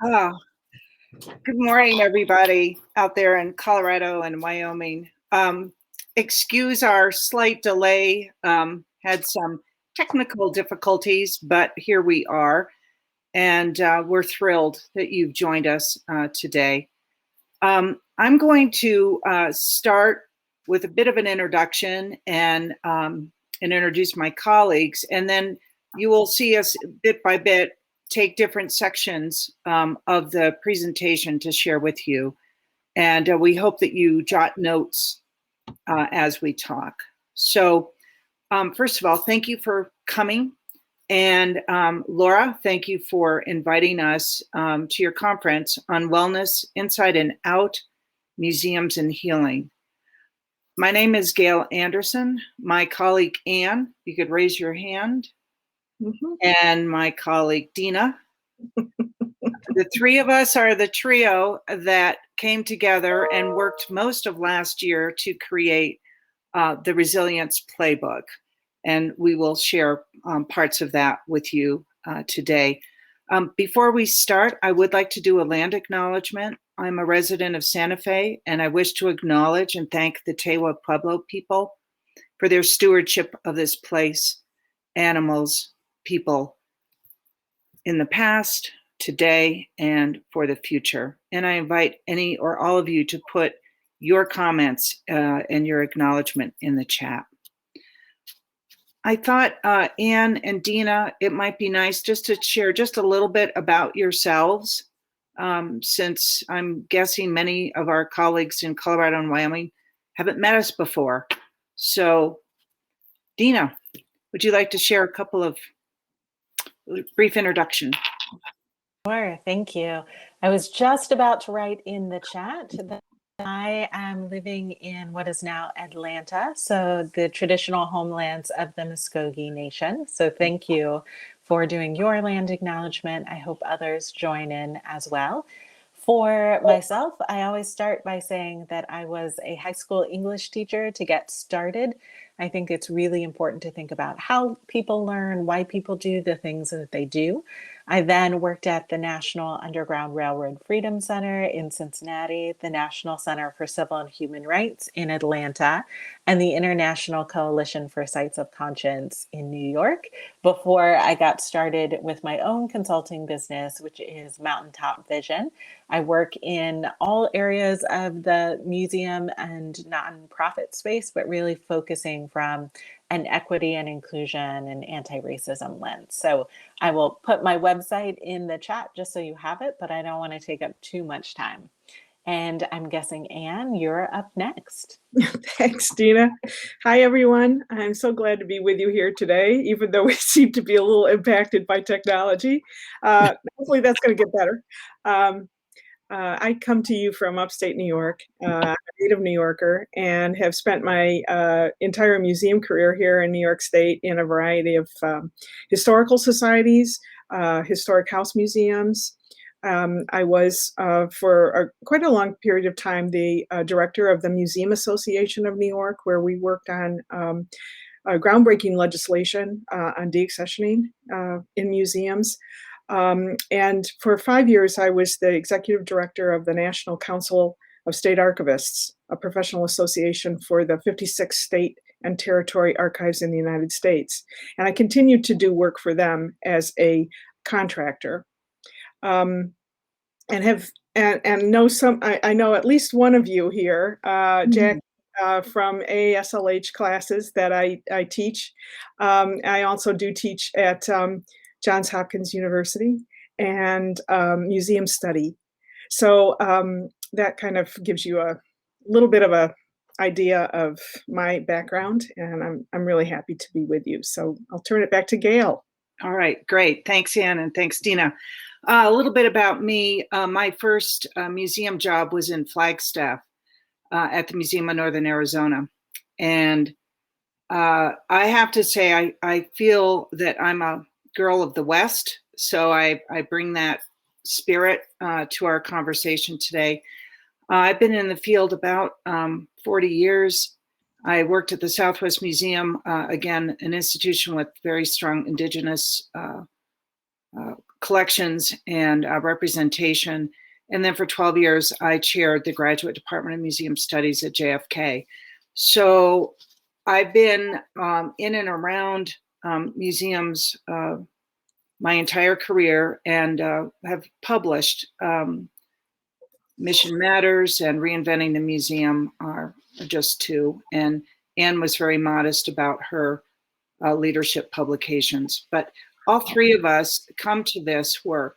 Oh, good morning, everybody out there in Colorado and Wyoming. Excuse our slight delay. Had some technical difficulties, but here we are. And we're thrilled that you've joined us today. I'm going to start with a bit of an introduction and introduce my colleagues. And then you will see us bit by bit take different sections of the presentation to share with you. And we hope that you jot notes as we talk. So first of all, thank you for coming. And Laura, thank you for inviting us to your conference on Wellness Inside and Out, Museums and Healing. My name is Gail Anderson. My colleague Anne, you could raise your hand. And my colleague Dina. The three of us are the trio that came together and worked most of last year to create the Resilience Playbook. And we will share parts of that with you today. Before we start, I would like to do a land acknowledgement. I'm a resident of Santa Fe, and I wish to acknowledge and thank the Tewa Pueblo people for their stewardship of this place, animals, people in the past, today, and for the future. And I invite any or all of you to put your comments and your acknowledgement in the chat. I thought Anne and Dina, it might be nice just to share just a little bit about yourselves, since I'm guessing many of our colleagues in Colorado and Wyoming haven't met us before. So Dina, would you like to share a couple of brief introduction? Sure, thank you. I was just about to write in the chat that I am living in what is now Atlanta, so the traditional homelands of the Muskogee Nation. So thank you for doing your land acknowledgement. I hope others join in as well. For myself, I always start by saying that I was a high school English teacher to get started. I think it's really important to think about how people learn, why people do the things that they do. I then worked at the National Underground Railroad Freedom Center in Cincinnati, the National Center for Civil and Human Rights in Atlanta, and the International Coalition for Sites of Conscience in New York before I got started with my own consulting business, which is Mountaintop Vision. I work in all areas of the museum and nonprofit space, but really focusing from an equity and inclusion and anti-racism lens. So I will put my website in the chat just so you have it, but I don't want to take up too much time. And I'm guessing, Anne, you're up next. Thanks, Dina. Hi, everyone. I'm so glad to be with you here today, even though we seem to be a little impacted by technology. Hopefully that's going to get better. I come to you from upstate New York. I'm a native New Yorker and have spent my entire museum career here in New York State in a variety of historical societies, historic house museums. I was, for quite a long period of time, the director of the Museum Association of New York, where we worked on groundbreaking legislation on deaccessioning in museums. And for 5 years, I was the executive director of the National Council of State Archivists, a professional association for the 56 state and territory archives in the United States. And I continued to do work for them as a contractor. And I know at least one of you here, Jack, from ASLH classes that I teach. I also do teach at Johns Hopkins University and museum study. So that kind of gives you a little bit of a idea of my background, and I'm really happy to be with you. So I'll turn it back to Gail. All right, great. Thanks, Anne, and thanks, Dina. A little bit about me. My first museum job was in Flagstaff at the Museum of Northern Arizona. And I have to say, I feel that I'm a girl of the West, so I bring that spirit to our conversation today. I've been in the field about 40 years. I worked at the Southwest Museum, again, an institution with very strong Indigenous collections and representation. And then for 12 years, I chaired the Graduate Department of Museum Studies at JFK. So I've been in and around museums my entire career, and have published Mission Matters and Reinventing the Museum are just two. And Anne was very modest about her leadership publications. But all three of us come to this work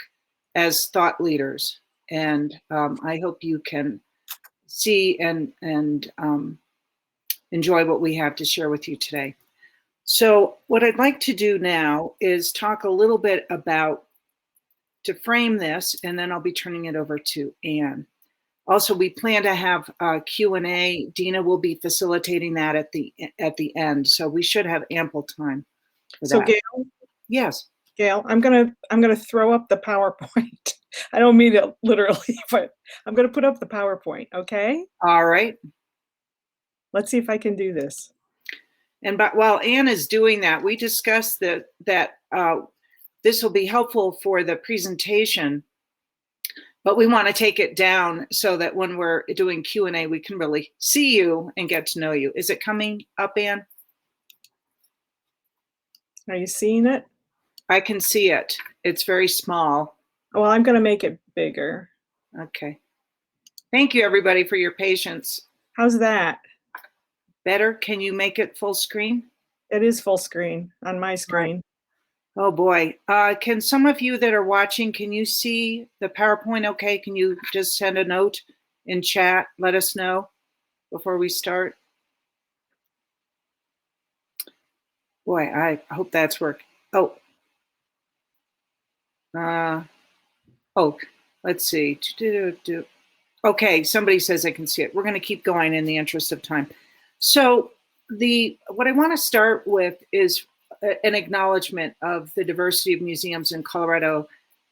as thought leaders. And I hope you can see and enjoy what we have to share with you today. So what I'd like to do now is talk a little bit about, to frame this, and then I'll be turning it over to Anne. Also, we plan to have a Q&A. Dina will be facilitating that at the end, so we should have ample time for that. So Gail? Yes. Gail, I'm gonna throw up the PowerPoint. I don't mean it literally, but I'm gonna put up the PowerPoint, okay? All right. Let's see if I can do this. And but while Anne is doing that, we discussed that this will be helpful for the presentation, but we want to take it down so that when we're doing Q&A, we can really see you and get to know you. Is it coming up, Anne? Are you seeing it? I can see it. It's very small. Well, I'm gonna make it bigger. Okay. Thank you, everybody, for your patience. How's that? Better? Can you make it full screen? It is full screen on my screen. Oh boy. Can some of you that are watching, can you see the PowerPoint okay? Can you just send a note in chat? Let us know before we start. Boy, I hope that's working. Let's see. Okay, somebody says I can see it. We're going to keep going in the interest of time. So what I want to start with is an acknowledgement of the diversity of museums in Colorado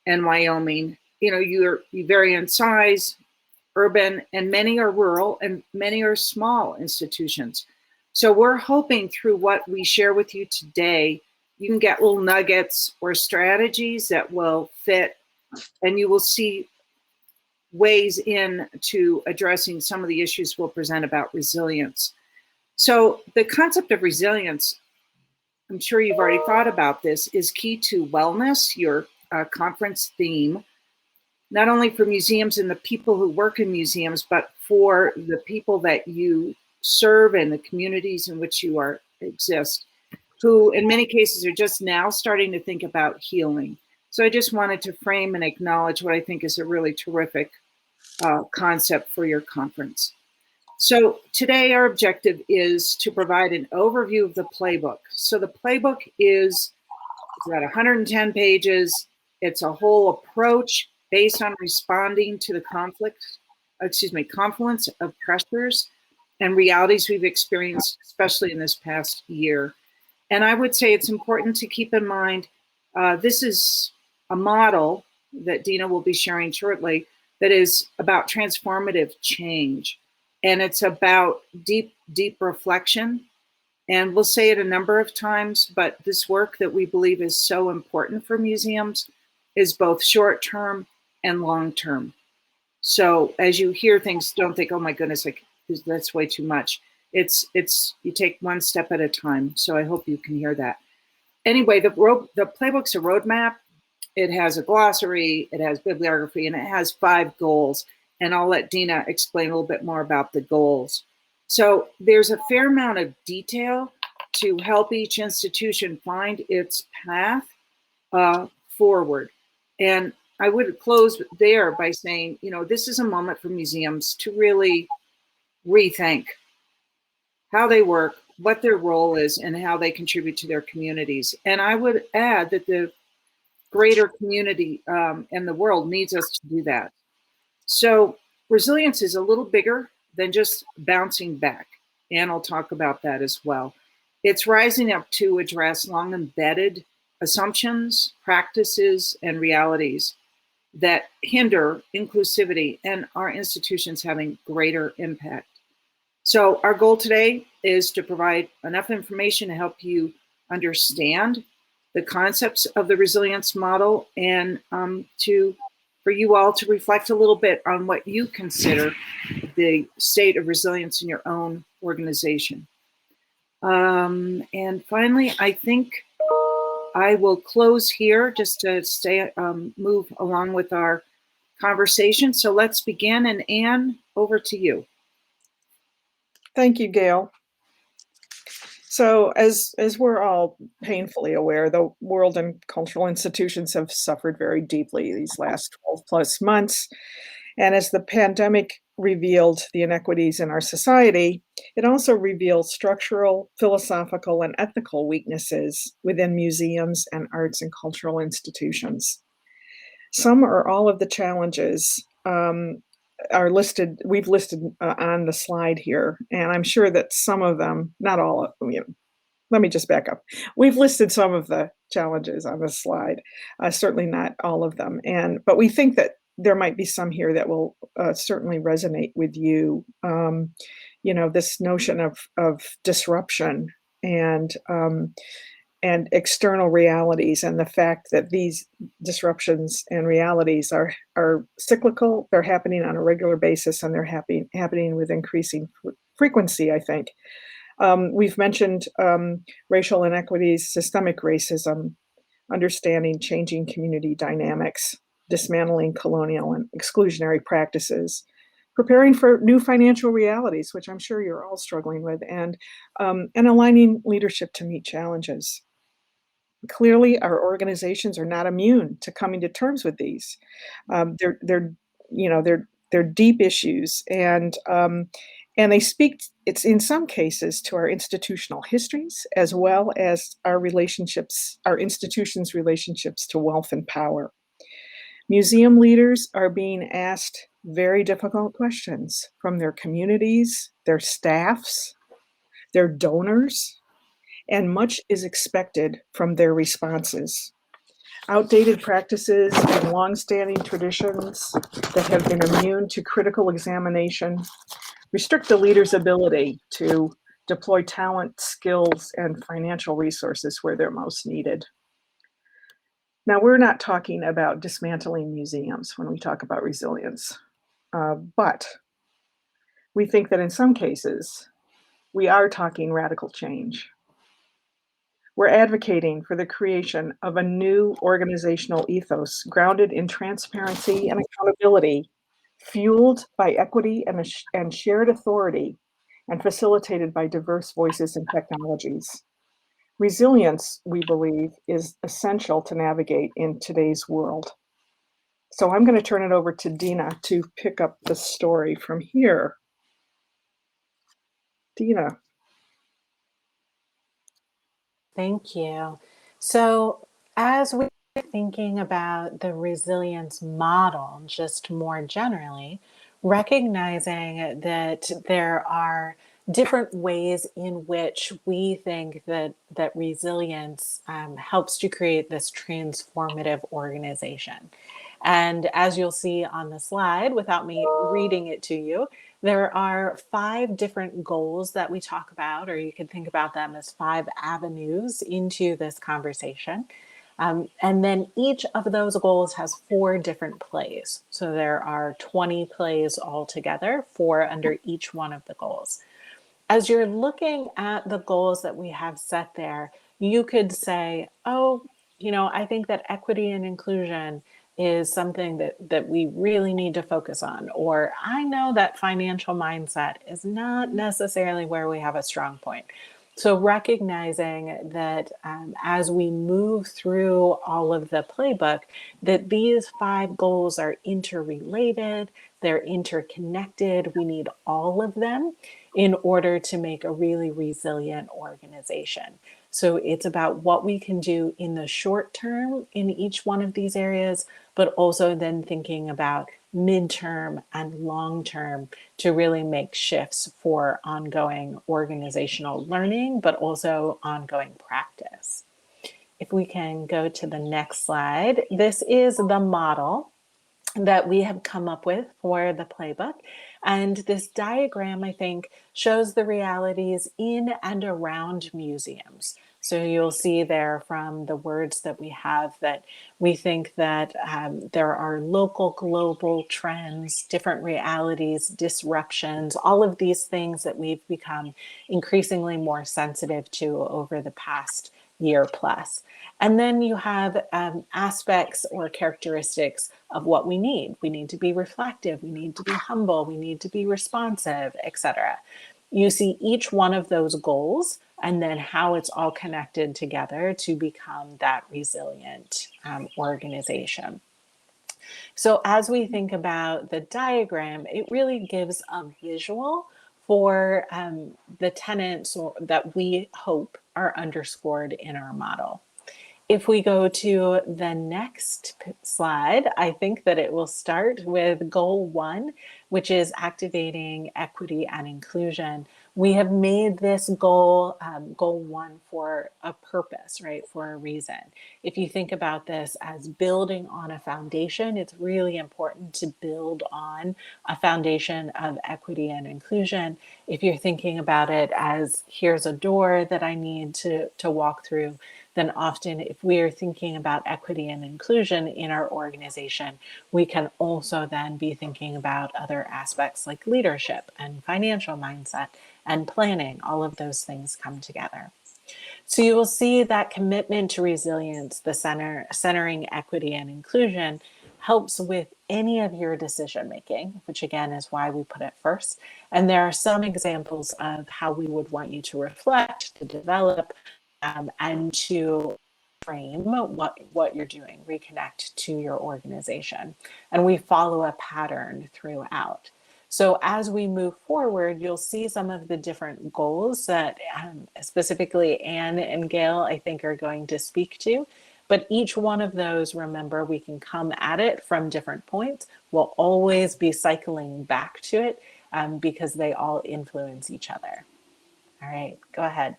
and Wyoming. You know, you vary in size, urban, and many are rural, and many are small institutions. So we're hoping through what we share with you today, you can get little nuggets or strategies that will fit, and you will see ways into addressing some of the issues we'll present about resilience. So the concept of resilience, I'm sure you've already thought about this, is key to wellness, your conference theme, not only for museums and the people who work in museums, but for the people that you serve and the communities in which you exist, who in many cases are just now starting to think about healing. So I just wanted to frame and acknowledge what I think is a really terrific concept for your conference. So today our objective is to provide an overview of the playbook. So the playbook is about 110 pages. It's a whole approach based on responding to the confluence of pressures and realities we've experienced, especially in this past year. And I would say it's important to keep in mind, this is a model that Dina will be sharing shortly that is about transformative change. And it's about deep, deep reflection. And we'll say it a number of times, but this work that we believe is so important for museums is both short-term and long-term. So as you hear things, don't think, oh my goodness, that's way too much. It's you take one step at a time. So I hope you can hear that. Anyway, the playbook's a roadmap. It has a glossary, it has bibliography, and it has 5 goals. And I'll let Dina explain a little bit more about the goals. So there's a fair amount of detail to help each institution find its path forward. And I would close there by saying, you know, this is a moment for museums to really rethink how they work, what their role is, and how they contribute to their communities. And I would add that the greater community and the world needs us to do that. So resilience is a little bigger than just bouncing back. And I'll talk about that as well. It's rising up to address long embedded assumptions, practices, and realities that hinder inclusivity and our institutions having greater impact. So our goal today is to provide enough information to help you understand the concepts of the resilience model, and for you all to reflect a little bit on what you consider the state of resilience in your own organization. And finally, I think I will close here just to move along with our conversation. So let's begin. And Anne, over to you. Thank you, Gail. So as we're all painfully aware, the world and cultural institutions have suffered very deeply these last 12 plus months. And as the pandemic revealed the inequities in our society, it also revealed structural, philosophical, and ethical weaknesses within museums and arts and cultural institutions. Some or all of the challenges are listed, we've listed on the slide here, and I'm sure that some of them, not all of them, let me just back up. We've listed some of the challenges on this slide, certainly not all of them, but we think that there might be some here that will certainly resonate with you. This notion of disruption and external realities, and the fact that these disruptions and realities are cyclical, they're happening on a regular basis, and they're happening with increasing frequency, I think. We've mentioned racial inequities, systemic racism, understanding changing community dynamics, dismantling colonial and exclusionary practices, preparing for new financial realities, which I'm sure you're all struggling with, and aligning leadership to meet challenges. Clearly, our organizations are not immune to coming to terms with these. They're deep issues, and they speak. It's in some cases to our institutional histories, as well as our institutions' relationships to wealth and power. Museum leaders are being asked very difficult questions from their communities, their staffs, their donors, and much is expected from their responses. Outdated practices and longstanding traditions that have been immune to critical examination restrict the leader's ability to deploy talent, skills, and financial resources where they're most needed. Now, we're not talking about dismantling museums when we talk about resilience, but we think that in some cases, we are talking radical change. We're advocating for the creation of a new organizational ethos grounded in transparency and accountability, fueled by equity and shared authority, and facilitated by diverse voices and technologies. Resilience, we believe, is essential to navigate in today's world. So I'm going to turn it over to Dina to pick up the story from here. Dina. Thank you. So as we're thinking about the resilience model, just more generally, recognizing that there are different ways in which we think that resilience helps to create this transformative organization. And as you'll see on the slide, without me reading it to you, there are 5 different goals that we talk about, or you can think about them as 5 avenues into this conversation. And then each of those goals has 4 different plays. So there are 20 plays altogether, 4 under each one of the goals. As you're looking at the goals that we have set there, you could say, oh, I think that equity and inclusion is something that we really need to focus on. Or I know that financial mindset is not necessarily where we have a strong point. So recognizing that as we move through all of the playbook, that these 5 goals are interrelated, they're interconnected. We need all of them in order to make a really resilient organization. So it's about what we can do in the short term in each one of these areas, but also then thinking about midterm and long term to really make shifts for ongoing organizational learning, but also ongoing practice. If we can go to the next slide, this is the model that we have come up with for the playbook. And this diagram, I think, shows the realities in and around museums. So you'll see there from the words that we have that we think that there are local, global trends, different realities, disruptions, all of these things that we've become increasingly more sensitive to over the past year plus. And then you have aspects or characteristics of what we need. We need to be reflective, we need to be humble, we need to be responsive, etc. You see each one of those goals and then how it's all connected together to become that resilient organization. So as we think about the diagram, it really gives a visual for the tenets that we hope are underscored in our model. If we go to the next slide, I think that it will start with goal 1, which is activating equity and inclusion. We have made this goal, goal 1, for a purpose, right? For a reason. If you think about this as building on a foundation, it's really important to build on a foundation of equity and inclusion. If you're thinking about it as here's a door that I need to walk through, then often if we are thinking about equity and inclusion in our organization, we can also then be thinking about other aspects like leadership and financial mindset and planning. All of those things come together. So you will see that commitment to resilience, the centering equity and inclusion, helps with any of your decision making, which again is why we put it first. And there are some examples of how we would want you to reflect, to develop, and to frame what you're doing, reconnect to your organization. And we follow a pattern throughout. So as we move forward, you'll see some of the different goals that specifically Anne and Gail, I think, are going to speak to. But each one of those, remember, we can come at it from different points. We'll always be cycling back to it because they all influence each other. All right, go ahead.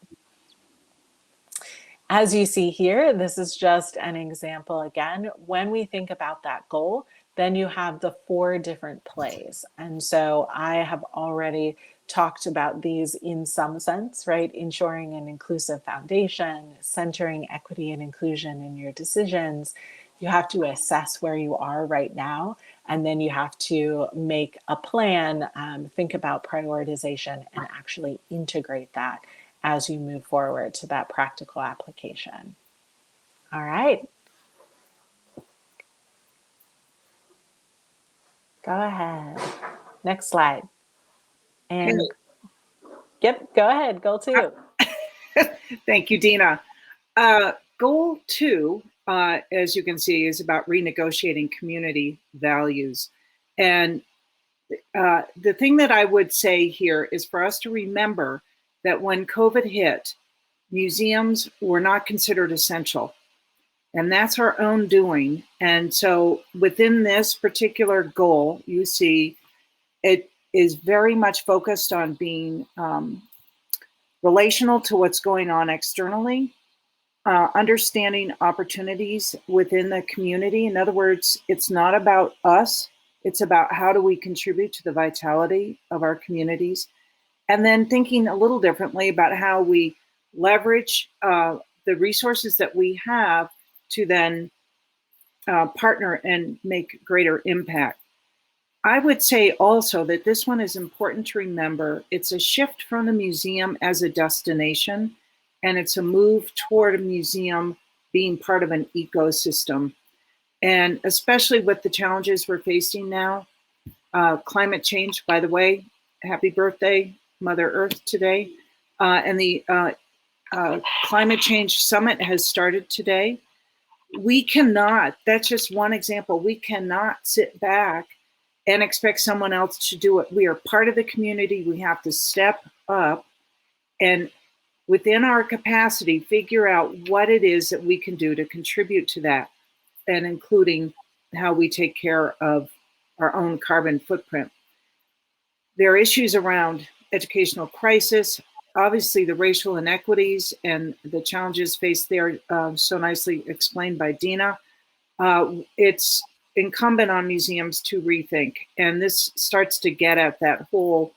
As you see here, this is just an example again. When we think about that goal, then you have the 4 different plays. And so I have already talked about these in some sense, right? Ensuring an inclusive foundation, centering equity and inclusion in your decisions. You have to assess where you are right now, and then you have to make a plan, think about prioritization, and actually integrate that as you move forward to that practical application. All right. Go ahead. Next slide. And yep, go ahead. Goal 2. Thank you, Dina. Goal 2, as you can see, is about renegotiating community values. And the thing that I would say here is for us to remember that when COVID hit, museums were not considered essential. And that's our own doing. And so within this particular goal, you see it is very much focused on being relational to what's going on externally, understanding opportunities within the community. In other words, it's not about us. It's about how do we contribute to the vitality of our communities. And then thinking a little differently about how we leverage the resources that we have to then partner and make greater impact. I would say also that this one is important to remember. It's a shift from the museum as a destination, and it's a move toward a museum being part of an ecosystem. And especially with the challenges we're facing now, climate change, by the way, happy birthday, Mother Earth today. And the Climate Change Summit has started today. We cannot, that's just one example, we cannot sit back and expect someone else to do it. We are part of the community. We have to step up and within our capacity, figure out what it is that we can do to contribute to that, and including how we take care of our own carbon footprint. There are issues around educational crisis, obviously the racial inequities and the challenges faced there, so nicely explained by Dina. It's incumbent on museums to rethink, and this starts to get at that whole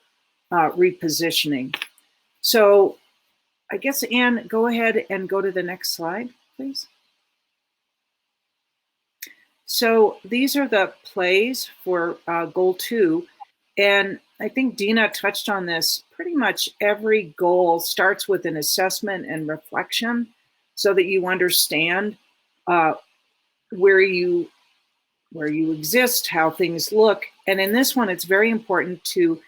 repositioning. So I guess, Anne, go ahead and go to the next slide, please. So these are the plays for goal 2. And I think Dina touched on this. Pretty much every goal starts with an assessment and reflection so that you understand where you exist, how things look. And in this one, it's very important to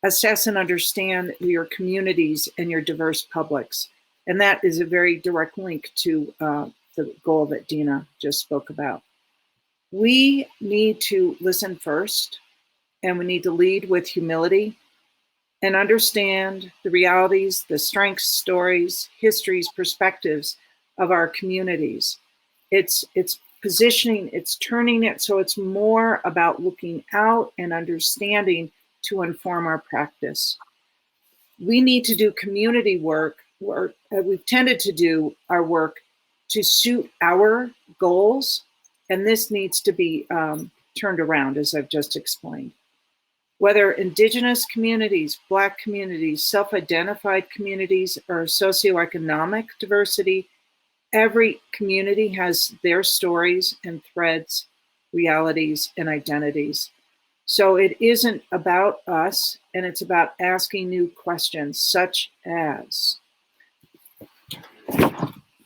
assess and understand your communities and your diverse publics. And that is a very direct link to the goal that Dina just spoke about. We need to listen first, and we need to lead with humility and understand the realities, the strengths, stories, histories, perspectives of our communities. It's positioning, it's turning it so it's more about looking out and understanding to inform our practice. We need to do community work, or we've tended to do our work to suit our goals, and this needs to be turned around, as I've just explained. Whether Indigenous communities, Black communities, self-identified communities, or socioeconomic diversity, every community has their stories and threads, realities, and identities. So it isn't about us, and it's about asking new questions, such as,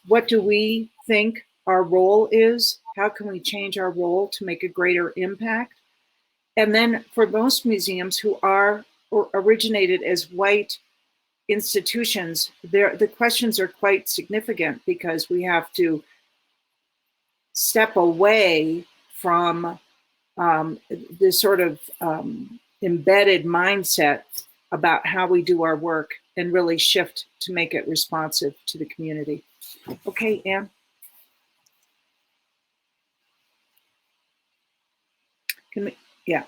what do we think our role is? How can we change our role to make a greater impact? And then for most museums who are or originated as white institutions, the questions are quite significant, because we have to step away from this sort of embedded mindset about how we do our work and really shift to make it responsive to the community. Okay, Anne. Yeah.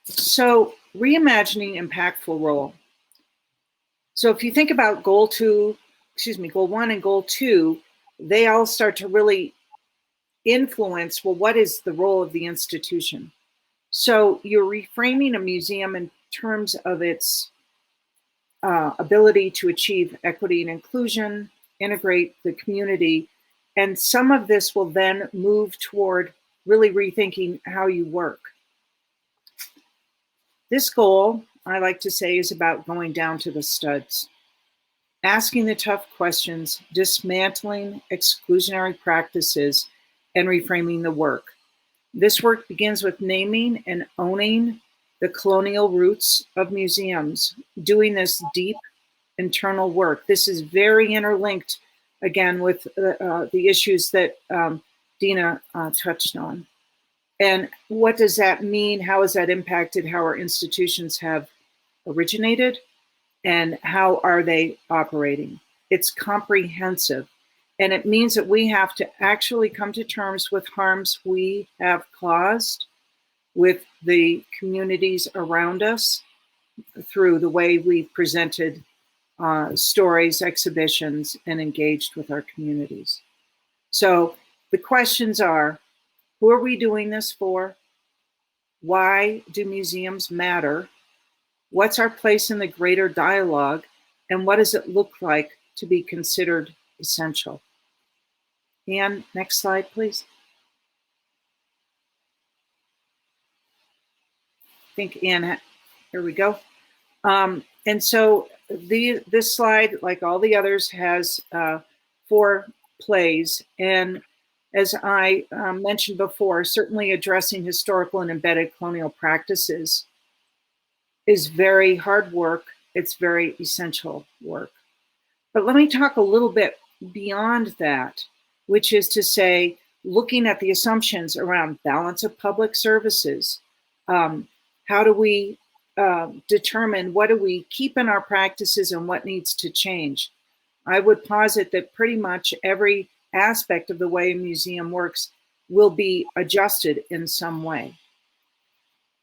So reimagining impactful role. So if you think about goal 1 and goal 2, they all start to really influence, well, what is the role of the institution? So you're reframing a museum in terms of its ability to achieve equity and inclusion, integrate the community, and some of this will then move toward really rethinking how you work. This goal, I like to say, is about going down to the studs, asking the tough questions, dismantling exclusionary practices, and reframing the work. This work begins with naming and owning the colonial roots of museums, doing this deep internal work. This is very interlinked, again, with the issues that Dina touched on. And what does that mean? How has that impacted how our institutions have originated, and how are they operating? It's comprehensive. And it means that we have to actually come to terms with harms we have caused with the communities around us through the way we've presented stories, exhibitions, and engaged with our communities. So the questions are, who are we doing this for? Why do museums matter? What's our place in the greater dialogue? And what does it look like to be considered essential? Anne, next slide, please. I think Anne, here we go. And so this slide, like all the others, has 4 plays. And as I mentioned before, certainly addressing historical and embedded colonial practices is very hard work. It's very essential work. But let me talk a little bit beyond that, which is to say, looking at the assumptions around balance of public services. How do we determine what do we keep in our practices and what needs to change? I would posit that pretty much every aspect of the way a museum works will be adjusted in some way.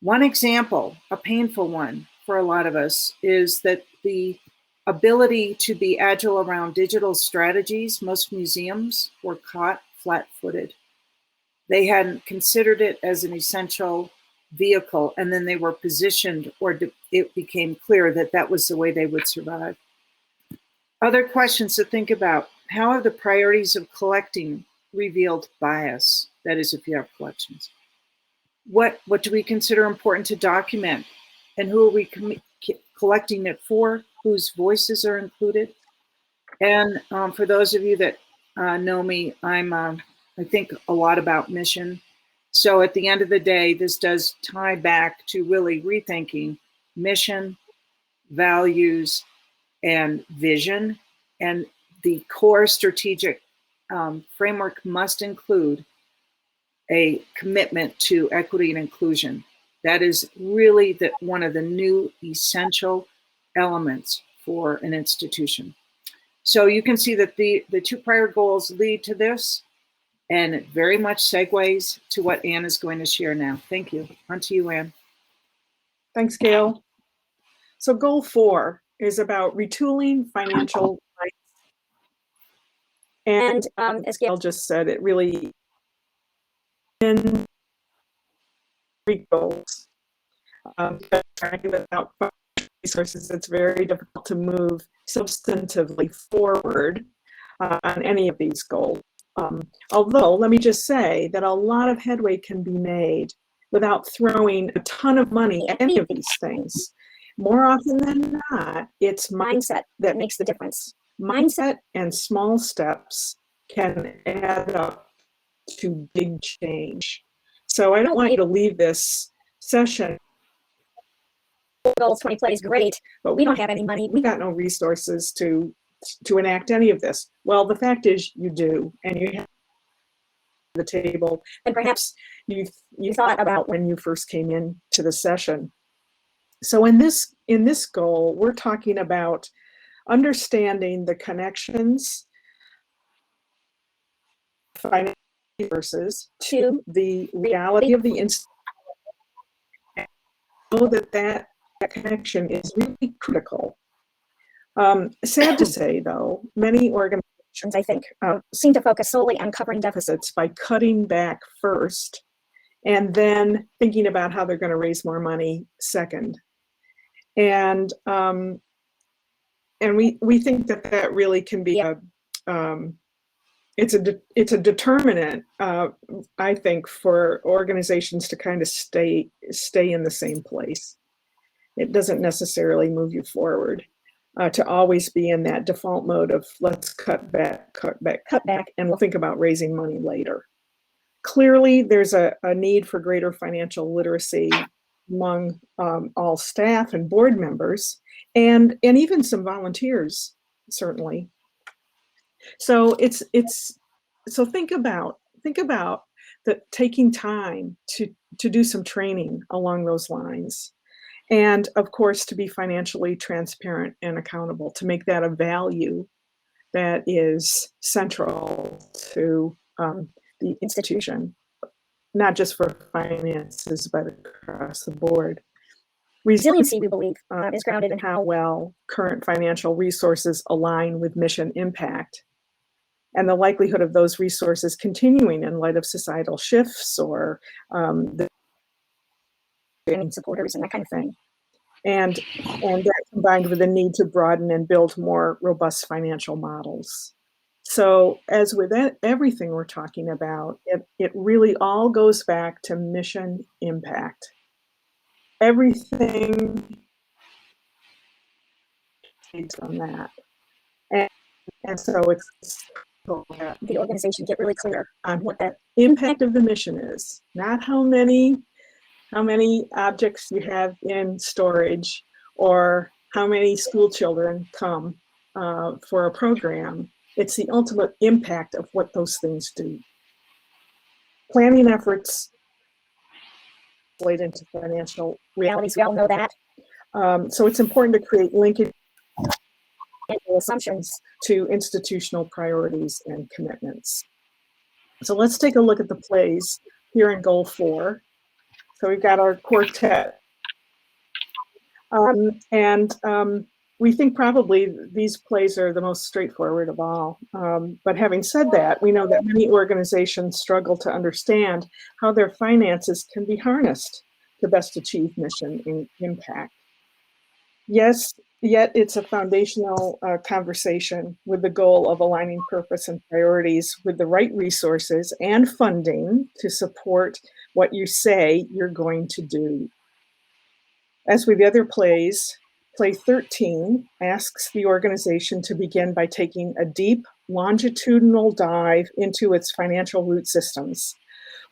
One example, a painful one for a lot of us, is that the ability to be agile around digital strategies, most museums were caught flat-footed. They hadn't considered it as an essential vehicle, and then they were positioned, or it became clear that that was the way they would survive. Other questions to think about. How have the priorities of collecting revealed bias? That is, if you have collections. What do we consider important to document? And who are we collecting it for? Whose voices are included? And for those of you that know me, I think a lot about mission. So at the end of the day, this does tie back to really rethinking mission, values, and vision. And the core strategic framework must include a commitment to equity and inclusion. That is really one of the new essential elements for an institution. So you can see that the two prior goals lead to this, and it very much segues to what Anne is going to share now. Thank you. On to you, Anne. Thanks, Gail. So goal 4 is about retooling financial rights. And as Gail just said, it really in 3 goals. Without resources, it's very difficult to move substantively forward on any of these goals. Although, let me just say that a lot of headway can be made without throwing a ton of money at any of these things. More often than not, it's mindset that makes the difference. Mindset and small steps can add up to big change. So I don't want you to leave this session. Goals 20 plays great, but we don't have any money. We got no resources to enact any of this. Well, the fact is you do, and you have the table, and perhaps you thought about when you first came into the session. So in this goal, we're talking about understanding the connections, financial resources to the reality of the institution. Know that connection is really critical. Sad to say, though, many organizations, I think, seem to focus solely on covering deficits by cutting back first, and then thinking about how they're going to raise more money second. And we think that really can be it's a determinant, I think, for organizations to kind of stay in the same place. It doesn't necessarily move you forward to always be in that default mode of let's cut back, and we'll think about raising money later. Clearly, there's a need for greater financial literacy among all staff and board members, and even some volunteers, certainly. So so think about taking time to do some training along those lines, and of course to be financially transparent and accountable, to make that a value that is central to the institution, not just for finances, but across the board. Resiliency, we believe, is grounded in how well current financial resources align with mission impact, and the likelihood of those resources continuing in light of societal shifts or the supporters and that kind of thing. And that combined with the need to broaden and build more robust financial models. So as with everything we're talking about, it really all goes back to mission impact. Everything on that. And so it's the organization get really clear on what that impact of the mission is, not how many objects you have in storage or how many school children come for a program. It's the ultimate impact of what those things do. Planning efforts relate into financial realities. We all know that. So it's important to create linkage and assumptions to institutional priorities and commitments. So let's take a look at the plays here in Goal 4. So we've got our quartet. We think probably these plays are the most straightforward of all. But having said that, we know that many organizations struggle to understand how their finances can be harnessed to best achieve mission impact. Yes, Yet it's a foundational conversation with the goal of aligning purpose and priorities with the right resources and funding to support what you say you're going to do. As with the other plays, play 13 asks the organization to begin by taking a deep longitudinal dive into its financial root systems,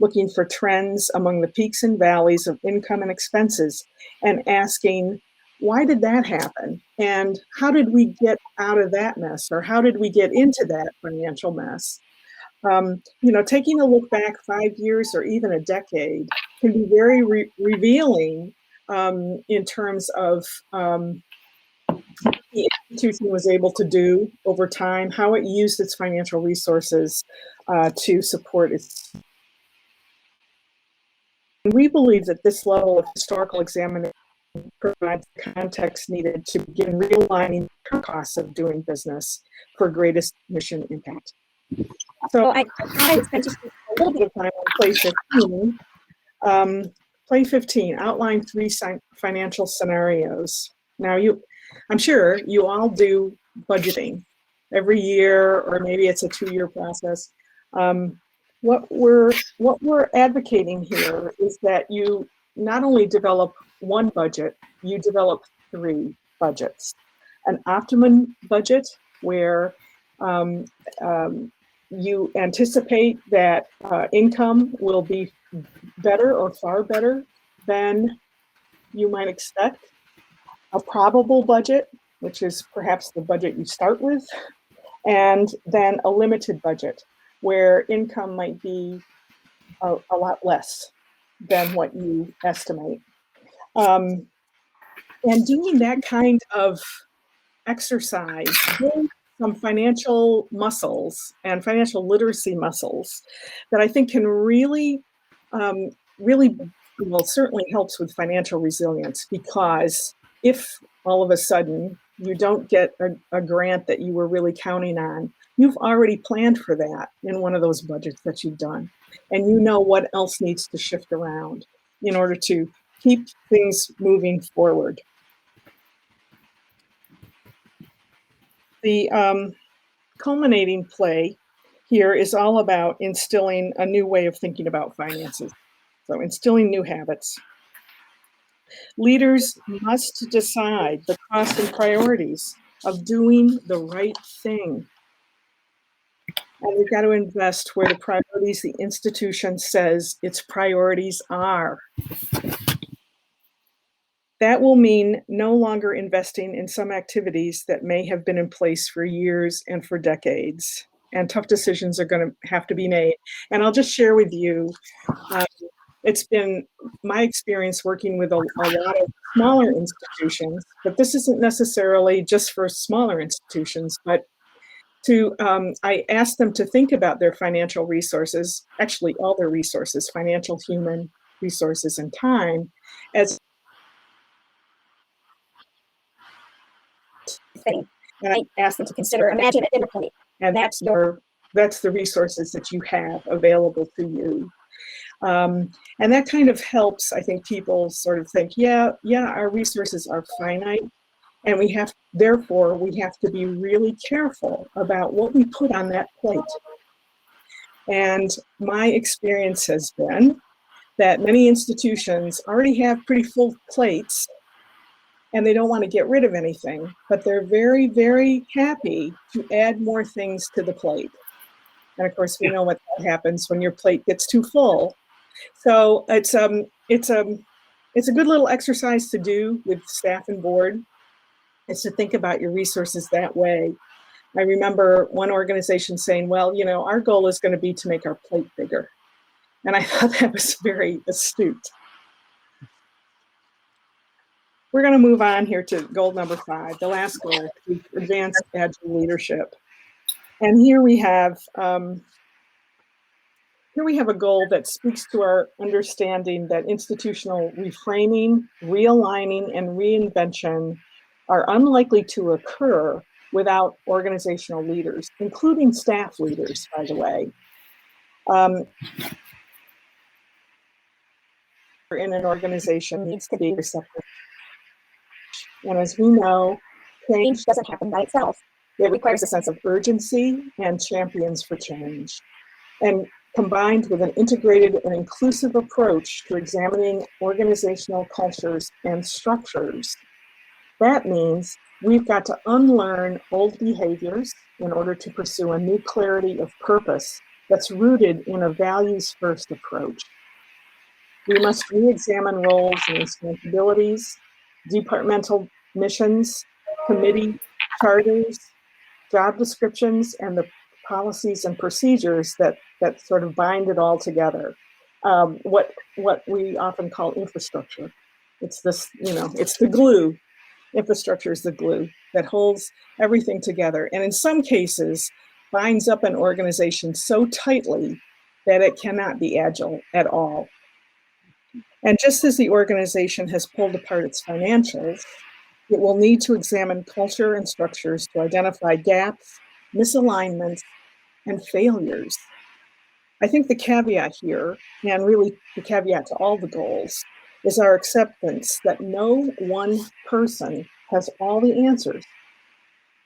looking for trends among the peaks and valleys of income and expenses, and asking, why did that happen? And how did we get out of that mess? Or how did we get into that financial mess? Taking a look back 5 years or even a decade can be very revealing in terms of the institution was able to do over time, how it used its financial resources to support its. We believe that this level of historical examination provides the context needed to begin realigning the costs of doing business for greatest mission impact. So I spent just a little bit of time on play 15. Play 15, outline 3 financial scenarios. Now, I'm sure you all do budgeting every year, or maybe it's a 2-year process. What we're advocating here is that you not only develop one budget, you develop 3 budgets. An optimum budget where you anticipate that income will be better or far better than you might expect. A probable budget, which is perhaps the budget you start with, and then a limited budget where income might be a lot less than what you estimate. And doing that kind of exercise builds some financial muscles and financial literacy muscles that I think can really certainly helps with financial resilience, because if all of a sudden you don't get a grant that you were really counting on, you've already planned for that in one of those budgets that you've done. And you know what else needs to shift around in order to keep things moving forward. The culminating play here is all about instilling a new way of thinking about finances. So instilling new habits. Leaders must decide the cost and priorities of doing the right thing. And we've got to invest where the priorities the institution says its priorities are. That will mean no longer investing in some activities that may have been in place for years and for decades. And tough decisions are going to have to be made. And I'll just share with you, it's been my experience working with a lot of smaller institutions, but this isn't necessarily just for smaller institutions, but I asked them to think about their financial resources, actually all their resources, financial, human resources, and time, as thing. And I asked them to consider, imagine it differently. And that's the resources that you have available to you. And that kind of helps, I think, people sort of think, yeah, our resources are finite, and therefore we have to be really careful about what we put on that plate. And my experience has been that many institutions already have pretty full plates, and they don't want to get rid of anything, but they're very, very happy to add more things to the plate. And of course, we know what happens when your plate gets too full. So it's a good little exercise to do with staff and board, is to think about your resources that way. I remember one organization saying, well, our goal is going to be to make our plate bigger. And I thought that was very astute. We're going to move on here to goal number 5, the last goal, advanced agile leadership. And here we have a goal that speaks to our understanding that institutional reframing, realigning, and reinvention are unlikely to occur without organizational leaders, including staff leaders, by the way. In an organization needs to be receptive. And as we know, change doesn't happen by itself. It requires a sense of urgency and champions for change. And combined with an integrated and inclusive approach to examining organizational cultures and structures, that means we've got to unlearn old behaviors in order to pursue a new clarity of purpose that's rooted in a values-first approach. We must re-examine roles and responsibilities, departmental missions, committee charters, job descriptions, and the policies and procedures that sort of bind it all together. What we often call infrastructure. It's this, it's the glue. Infrastructure is the glue that holds everything together, and in some cases binds up an organization so tightly that it cannot be agile at all. And just as the organization has pulled apart its financials, it will need to examine culture and structures to identify gaps, misalignments, and failures. I think the caveat here, and really the caveat to all the goals, is our acceptance that no one person has all the answers,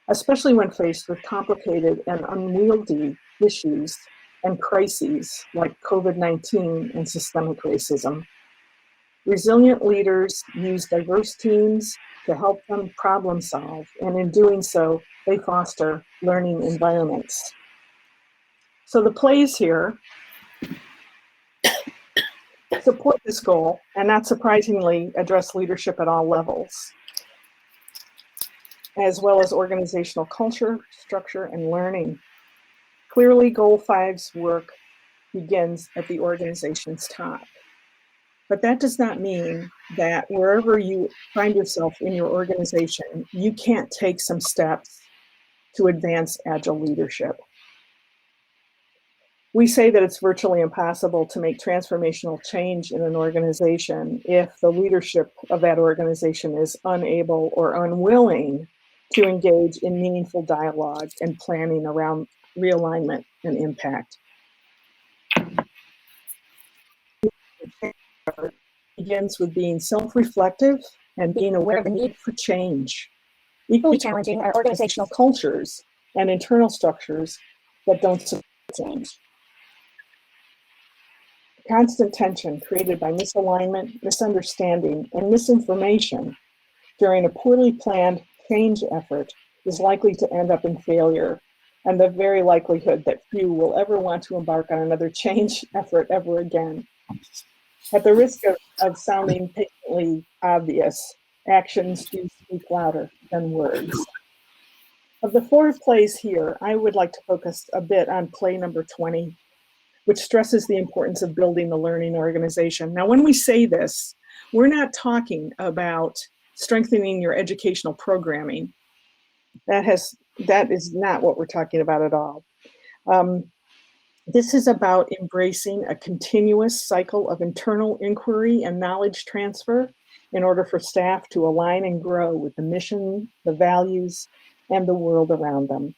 especially when faced with complicated and unwieldy issues and crises like COVID-19 and systemic racism. Resilient leaders use diverse teams to help them problem solve, and in doing so, they foster learning environments. So the plays here support this goal, and not surprisingly address leadership at all levels, as well as organizational culture, structure, and learning. Clearly, Goal 5's work begins at the organization's top. But that does not mean that wherever you find yourself in your organization, you can't take some steps to advance agile leadership. We say that it's virtually impossible to make transformational change in an organization if the leadership of that organization is unable or unwilling to engage in meaningful dialogue and planning around realignment and impact. Begins with being self-reflective and being aware of the need for change, equally challenging our organizational cultures and internal structures that don't support change. Constant tension created by misalignment, misunderstanding, and misinformation during a poorly planned change effort is likely to end up in failure, and the very likelihood that few will ever want to embark on another change effort ever again. At the risk of sounding patently obvious, actions do speak louder than words. Of the 4 plays here, I would like to focus a bit on play number 20, which stresses the importance of building the learning organization. Now, when we say this, we're not talking about strengthening your educational programming. That is not what we're talking about at all. This is about embracing a continuous cycle of internal inquiry and knowledge transfer in order for staff to align and grow with the mission, the values, and the world around them.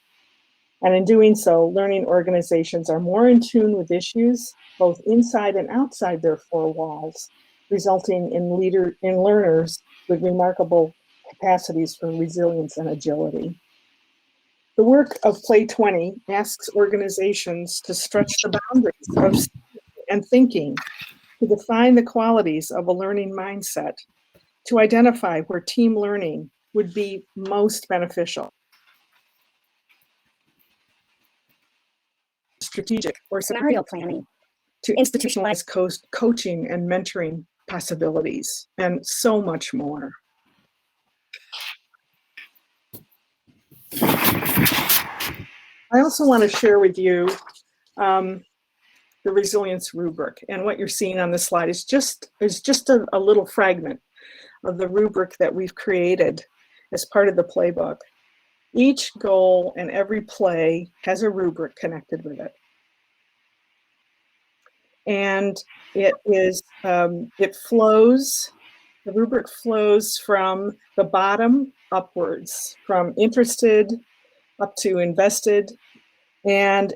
And in doing so, learning organizations are more in tune with issues, both inside and outside their 4 walls, resulting in learners with remarkable capacities for resilience and agility. The work of Play 20 asks organizations to stretch the boundaries of and thinking, to define the qualities of a learning mindset, to identify where team learning would be most beneficial, strategic or scenario planning, to institutionalize coaching and mentoring possibilities, and so much more. I also want to share with you the Resilience Rubric, and what you're seeing on this slide is just a little fragment of the rubric that we've created as part of the playbook. Each goal and every play has a rubric connected with it. And the rubric flows from the bottom upwards, from interested up to invested, and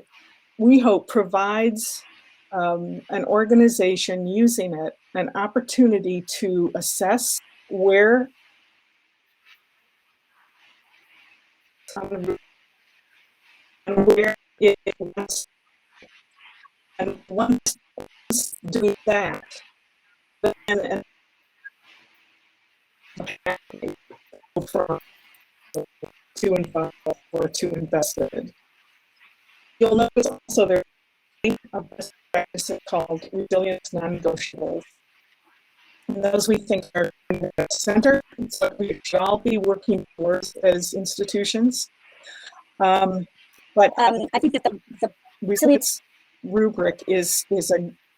we hope provides an organization using it an opportunity to assess where and where it wants, and once doing that, and for 2 and 5 or 2 invested. You'll notice also there's a best practice called Resilience Non-Negotiables. And those we think are in the center. It's what we should all be working towards as institutions. But I think that the Resilience Rubric is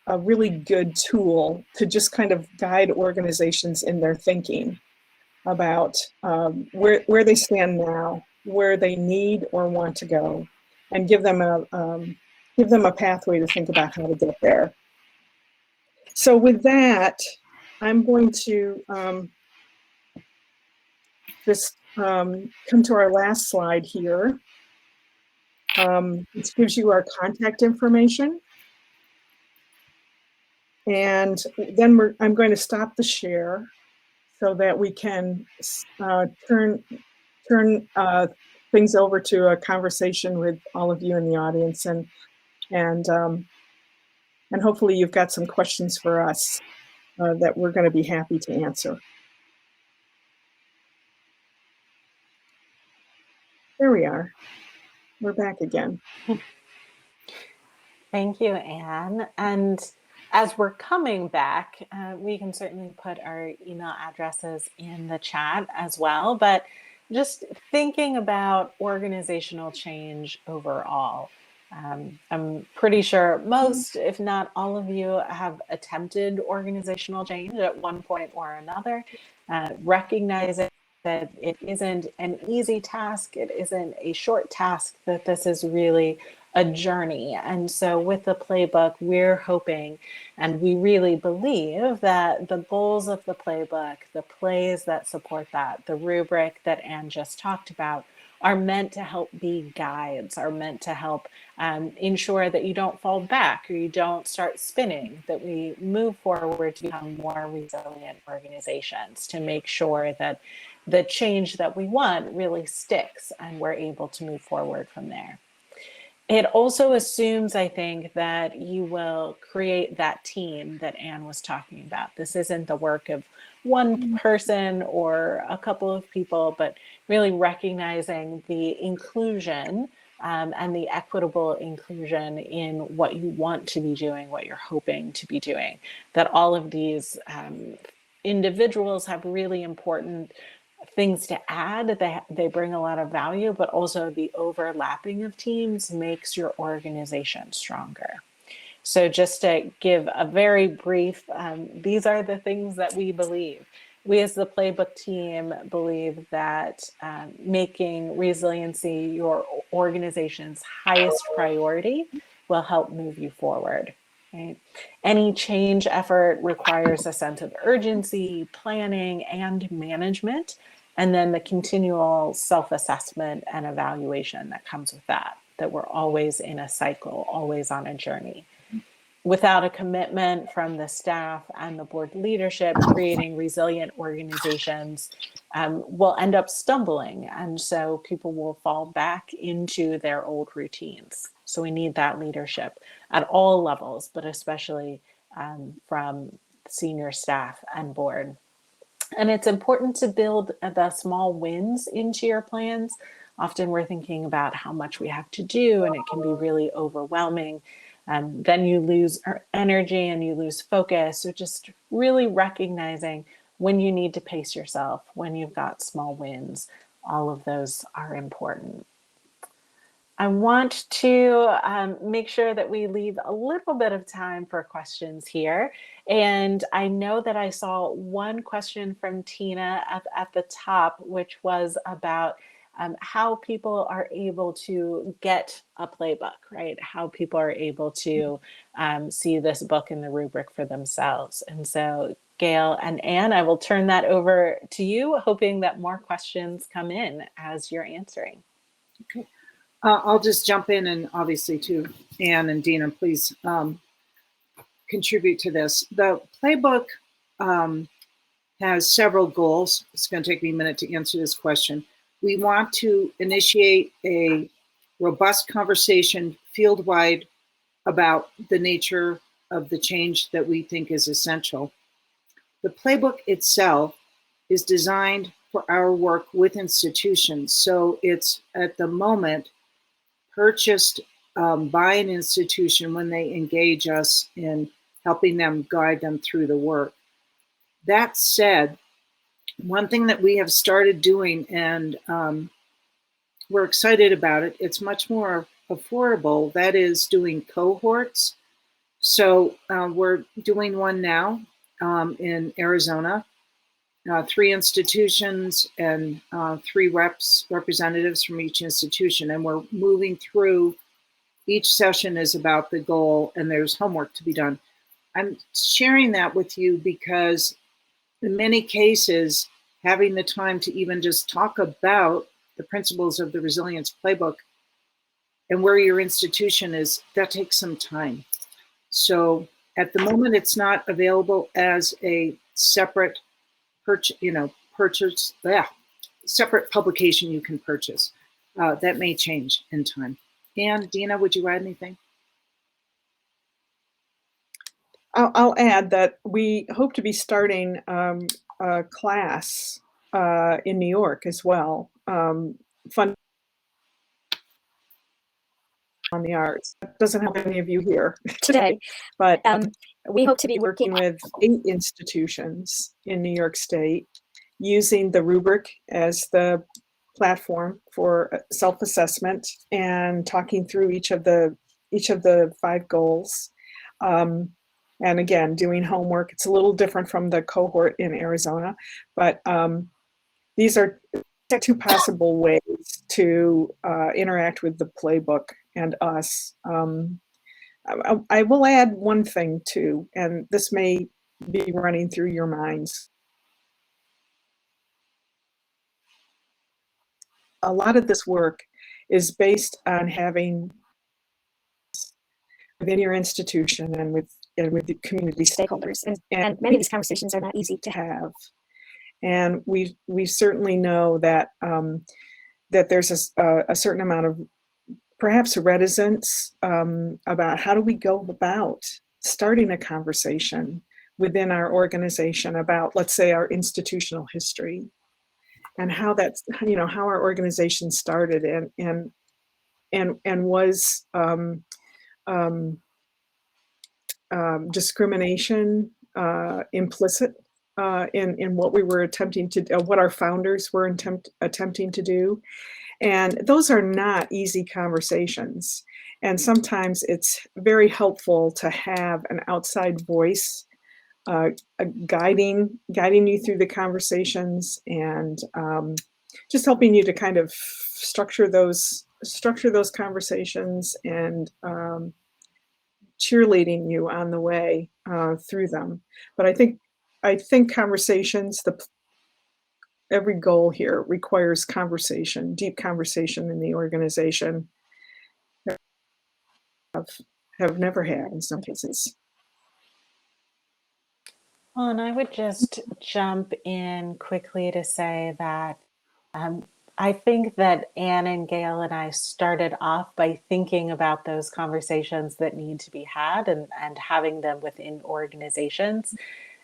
a really good tool to just kind of guide organizations in their thinking about where they stand now, where they need or want to go, and give them a pathway to think about how to get there. So with that, I'm going to just come to our last slide here, which gives you our contact information. And then I'm going to stop the share so that we can turn things over to a conversation with all of you in the audience, and hopefully you've got some questions for us that we're going to be happy to answer. There we are. We're back again. Thank you, Anne. And as we're coming back, we can certainly put our email addresses in the chat as well. But just thinking about organizational change overall, I'm pretty sure most, if not all of you, have attempted organizational change at one point or another, recognizing that it isn't an easy task, it isn't a short task, that this is really a journey. And so with the playbook, we're hoping, and we really believe, that the goals of the playbook, the plays that support that, the rubric that Anne just talked about, are meant to help be guides, are meant to help ensure that you don't fall back or you don't start spinning, that we move forward to become more resilient organizations, to make sure that the change that we want really sticks and we're able to move forward from there. It also assumes, I think, that you will create that team that Anne was talking about. This isn't the work of one person or a couple of people, but really recognizing the inclusion and the equitable inclusion in what you want to be doing, what you're hoping to be doing. That all of these individuals have really important things to add. They bring a lot of value, but also the overlapping of teams makes your organization stronger. So just to give a very brief, these are the things that we believe. We as the playbook team believe that making resiliency your organization's highest priority will help move you forward. Right? Any change effort requires a sense of urgency, planning, and management, and then the continual self-assessment and evaluation that comes with that, that we're always in a cycle, always on a journey. Without a commitment from the staff and the board leadership, creating resilient organizations will end up stumbling. And so people will fall back into their old routines. So we need that leadership at all levels, but especially from senior staff and board. And it's important to build the small wins into your plans. Often we're thinking about how much we have to do, and it can be really overwhelming. Then you lose energy and you lose focus. So just really recognizing when you need to pace yourself, when you've got small wins, all of those are important. I want to make sure that we leave a little bit of time for questions here. And I know that I saw one question from Tina at the top, which was about how people are able to get a playbook, right? How people are able to see this book in the rubric for themselves. And so Gail and Anne, I will turn that over to you, hoping that more questions come in as you're answering. Okay. I'll just jump in, and obviously too, Anne and Dina, please contribute to this. The playbook has several goals. It's going to take me a minute to answer this question. We want to initiate a robust conversation field-wide about the nature of the change that we think is essential. The playbook itself is designed for our work with institutions. So it's at the moment purchased by an institution when they engage us in helping them guide them through the work. That said, one thing that we have started doing, and we're excited about it, it's much more affordable, that is doing cohorts. So we're doing one now in Arizona, 3 institutions and 3 representatives from each institution. And we're moving through, each session is about the goal and there's homework to be done. I'm sharing that with you because in many cases, having the time to even just talk about the principles of the Resilience Playbook and where your institution is, that takes some time. So at the moment, it's not available as a separate separate publication you can purchase. That may change in time. And Dina, would you add anything? I'll add that we hope to be starting a class in New York as well, fun on the arts. That doesn't have any of you here today, but we hope to be working with 8 institutions in New York State using the rubric as the platform for self-assessment and talking through each of the 5 goals. And again, doing homework. It's a little different from the cohort in Arizona, but these are 2 possible ways to interact with the playbook and us. I will add one thing too, and this may be running through your minds. A lot of this work is based on having within your institution and with the community stakeholders, and many of these conversations are not easy to have. And we certainly know that that there's a certain amount of perhaps reticence about how do we go about starting a conversation within our organization about, let's say, our institutional history and how that's, how our organization started and was discrimination implicit in what we were attempting to, what our founders were attempting to do. And those are not easy conversations. And sometimes it's very helpful to have an outside voice guiding you through the conversations and just helping you to kind of structure those conversations and cheerleading you on the way through them. But I think conversations, every goal here requires conversation, deep conversation in the organization. Have never had in some cases. Well, and I would just jump in quickly to say that I think that Anne and Gail and I started off by thinking about those conversations that need to be had and having them within organizations.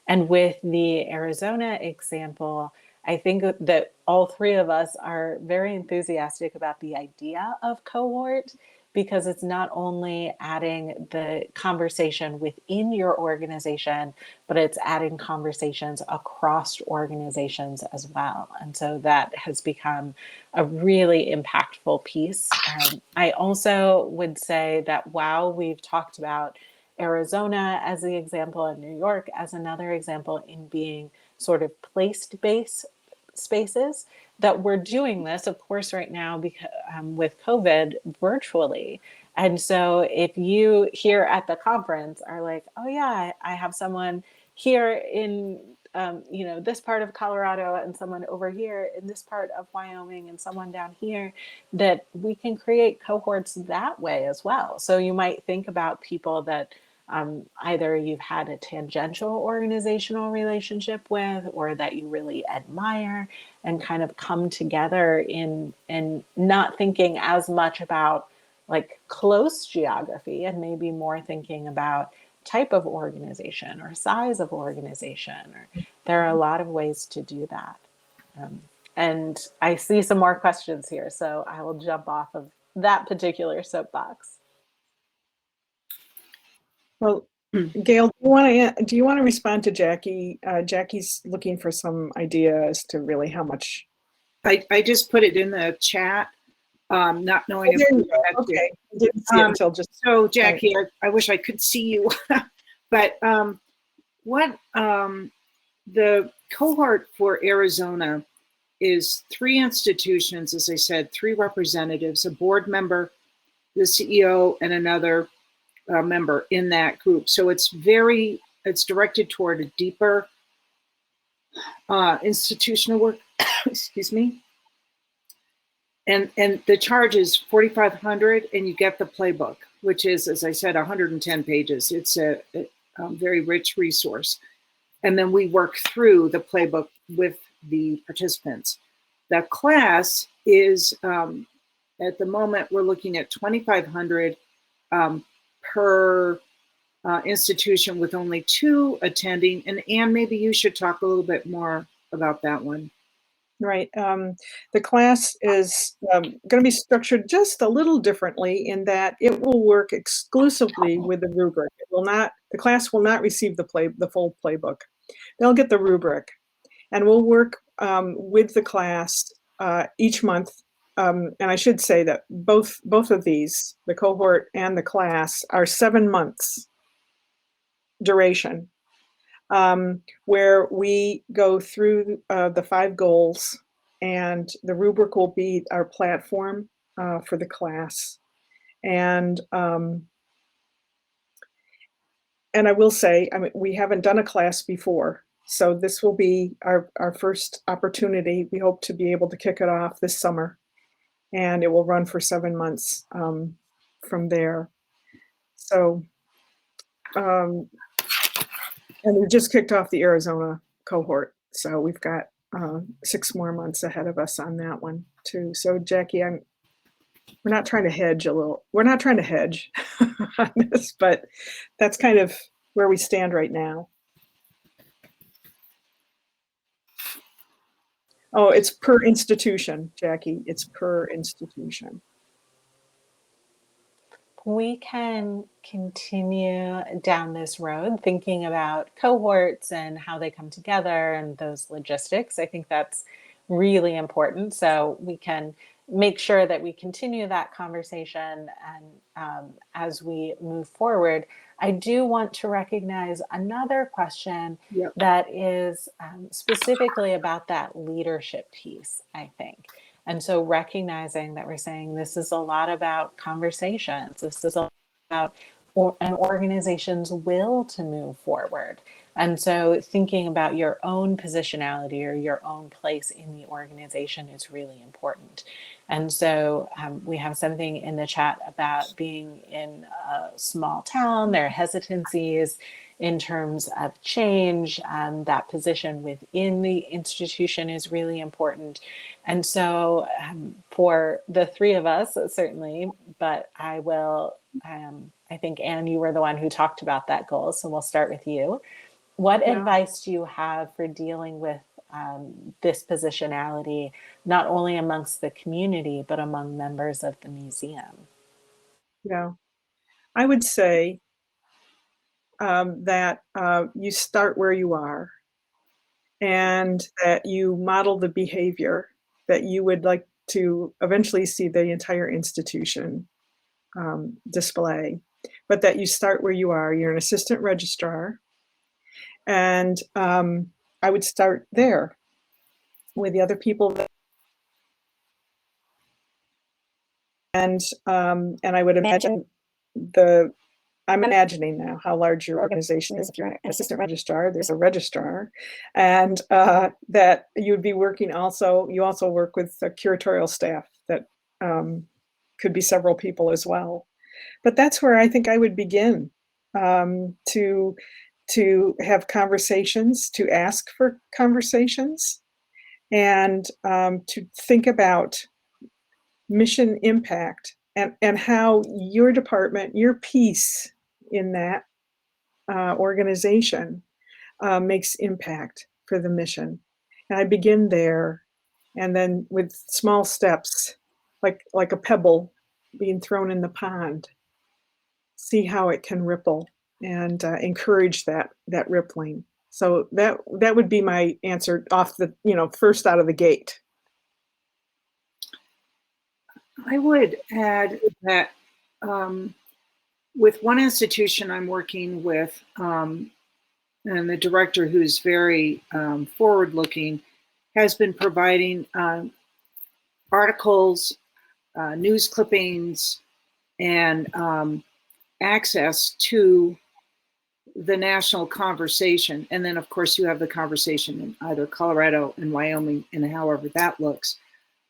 And with the Arizona example, I think that all 3 of us are very enthusiastic about the idea of cohort because it's not only adding the conversation within your organization, but it's adding conversations across organizations as well. And so that has become a really impactful piece. I also would say that while we've talked about Arizona as the example and New York as another example in being sort of place-based spaces, that we're doing this, of course, right now because with COVID virtually. And so if you here at the conference are like, oh yeah, I have someone here in this part of Colorado and someone over here in this part of Wyoming and someone down here, that we can create cohorts that way as well. So you might think about people that either you've had a tangential organizational relationship with, or that you really admire, and kind of come together in not thinking as much about like close geography, and maybe more thinking about type of organization or size of organization. Or there are a lot of ways to do that. And I see some more questions here, so I will jump off of that particular soapbox. Well, Gail, do you want to respond to Jackie? Jackie's looking for some idea as to really how much. I just put it in the chat, not knowing if you had okay. I didn't see it until just. So Jackie, I wish I could see you, but what the cohort for Arizona is 3 institutions, as I said, 3 representatives, a board member, the CEO, and another member in that group. So it's directed toward a deeper institutional work. Excuse me. And the charge is $4,500, and you get the playbook, which is, as I said, 110 pages. It's a very rich resource. And then we work through the playbook with the participants. The class is, at the moment, we're looking at $2,500 per institution, with only 2 attending. And Anne, maybe you should talk a little bit more about that one. Right. The class is going to be structured just a little differently in that it will work exclusively with the rubric. The class will not receive the full playbook. They'll get the rubric, and we'll work with the class each month. And I should say that both of these, the cohort and the class, are 7 months duration, where we go through the 5 goals, and the rubric will be our platform for the class. And I will say, I mean, we haven't done a class before, so this will be our first opportunity. We hope to be able to kick it off this summer, and it will run for 7 months from there. So, and we just kicked off the Arizona cohort, so we've got 6 more months ahead of us on that one too. So Jackie, we're not trying to hedge on this, but that's kind of where we stand right now. Oh, it's per institution, Jackie. It's per institution. We can continue down this road thinking about cohorts and how they come together and those logistics. I think that's really important. So we can make sure that we continue that conversation, and as we move forward. I do want to recognize another question that is specifically about that leadership piece, I think. And so recognizing that we're saying this is a lot about conversations. This is about an organization's will to move forward. And so thinking about your own positionality or your own place in the organization is really important. And so we have something in the chat about being in a small town, their hesitancies in terms of change, and that position within the institution is really important. And so for the 3 of us, certainly, but I will, I think, Anne, you were the one who talked about that goal. So we'll start with you. What advice do you have for dealing with this positionality, not only amongst the community, but among members of the museum? Yeah, I would say that you start where you are, and that you model the behavior that you would like to eventually see the entire institution display, but that you start where you are. You're an assistant registrar, and I would start there with the other people, and I would imagine I'm imagining now how large your organization is. If you're an assistant registrar, there's a registrar, and that you'd be working also. You also work with the curatorial staff that could be several people as well. But that's where I think I would begin, to have conversations, to ask for conversations, and to think about mission impact and how your department, your piece in that organization makes impact for the mission. And I begin there, and then with small steps, like a pebble being thrown in the pond, see how it can ripple and encourage that rippling. So that would be my answer off the, first out of the gate. I would add that with one institution I'm working with, and the director, who's very forward-looking, has been providing articles, news clippings, and access to the national conversation. And then, of course, you have the conversation in either Colorado and Wyoming, and however that looks.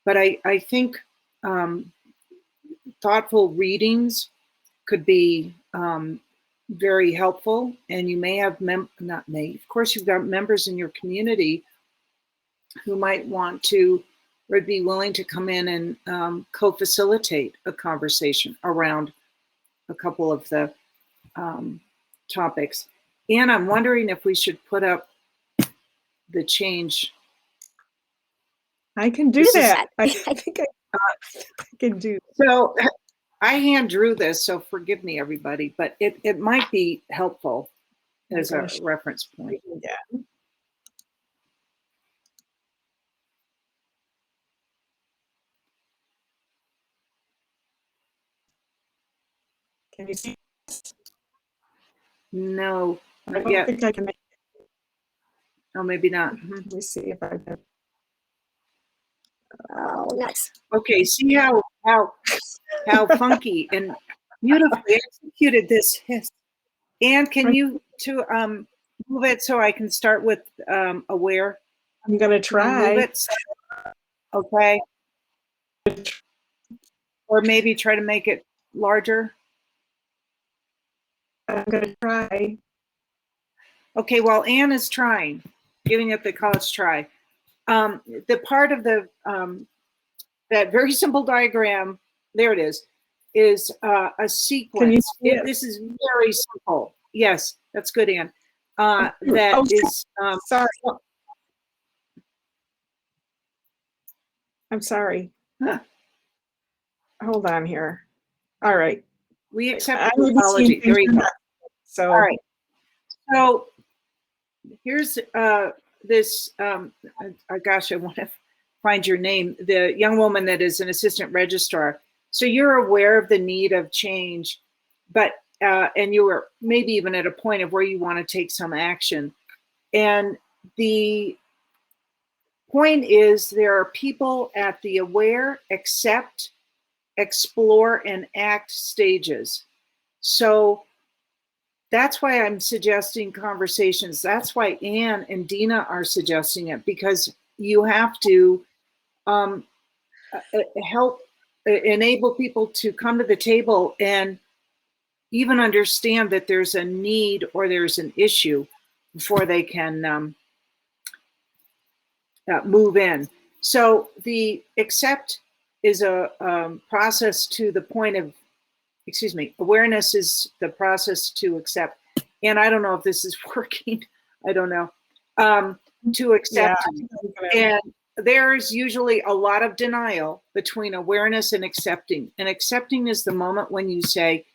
But I think thoughtful readings could be very helpful. And you may have, of course, you've got members in your community who might want to, or be willing to come in and co-facilitate a conversation around a couple of the topics. And I'm wondering if we should put up the change. I can do that. I think I can do that. So I hand drew this, so forgive me, everybody, but it might be helpful as a reference point. Yeah. Can you see? No, I don't yet. think I can make it. Oh, maybe not. Let me see if I can. Oh, nice. Okay, see how funky and beautifully executed this is. And can you move it so I can start with aware? I'm gonna try. Move it. Okay. Or maybe try to make it larger. I'm gonna try. Okay, well, Anne is trying, giving it the college try. The part of the that very simple diagram, there it is a sequence. This is very simple. Yes, that's good, Anne. Sorry. I'm sorry. Huh. Hold on here. All right. We accept the apology. There you go. So, all right. So here's this, gosh, I want to find your name, the young woman that is an assistant registrar. So you're aware of the need of change, but, and you were maybe even at a point of where you want to take some action. And the point is, there are people at the aware, accept, explore, and act stages. So that's why I'm suggesting conversations. That's why Anne and Dina are suggesting it, because you have to help enable people to come to the table and even understand that there's a need or there's an issue before they can move in. So the accept is a process to the point of, awareness is the process to accept. And I don't know if this is working. I don't know. To accept. Yeah. And there's usually a lot of denial between awareness and accepting. And accepting is the moment when you say,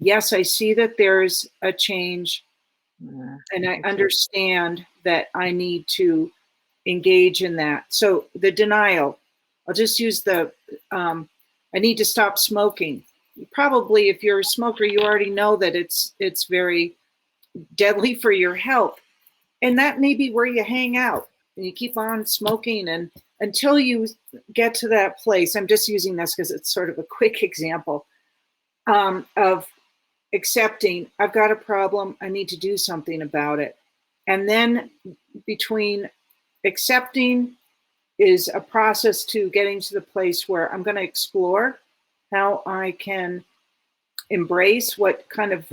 yes, I see that there's a change, and I understand that I need to engage in that. So the denial, I'll just use the, I need to stop smoking. Probably if you're a smoker, you already know that it's very deadly for your health. And that may be where you hang out and you keep on smoking, and until you get to that place. I'm just using this because it's sort of a quick example of accepting, I've got a problem, I need to do something about it. And then between accepting is a process to getting to the place where I'm going to explore how I can embrace, what kind of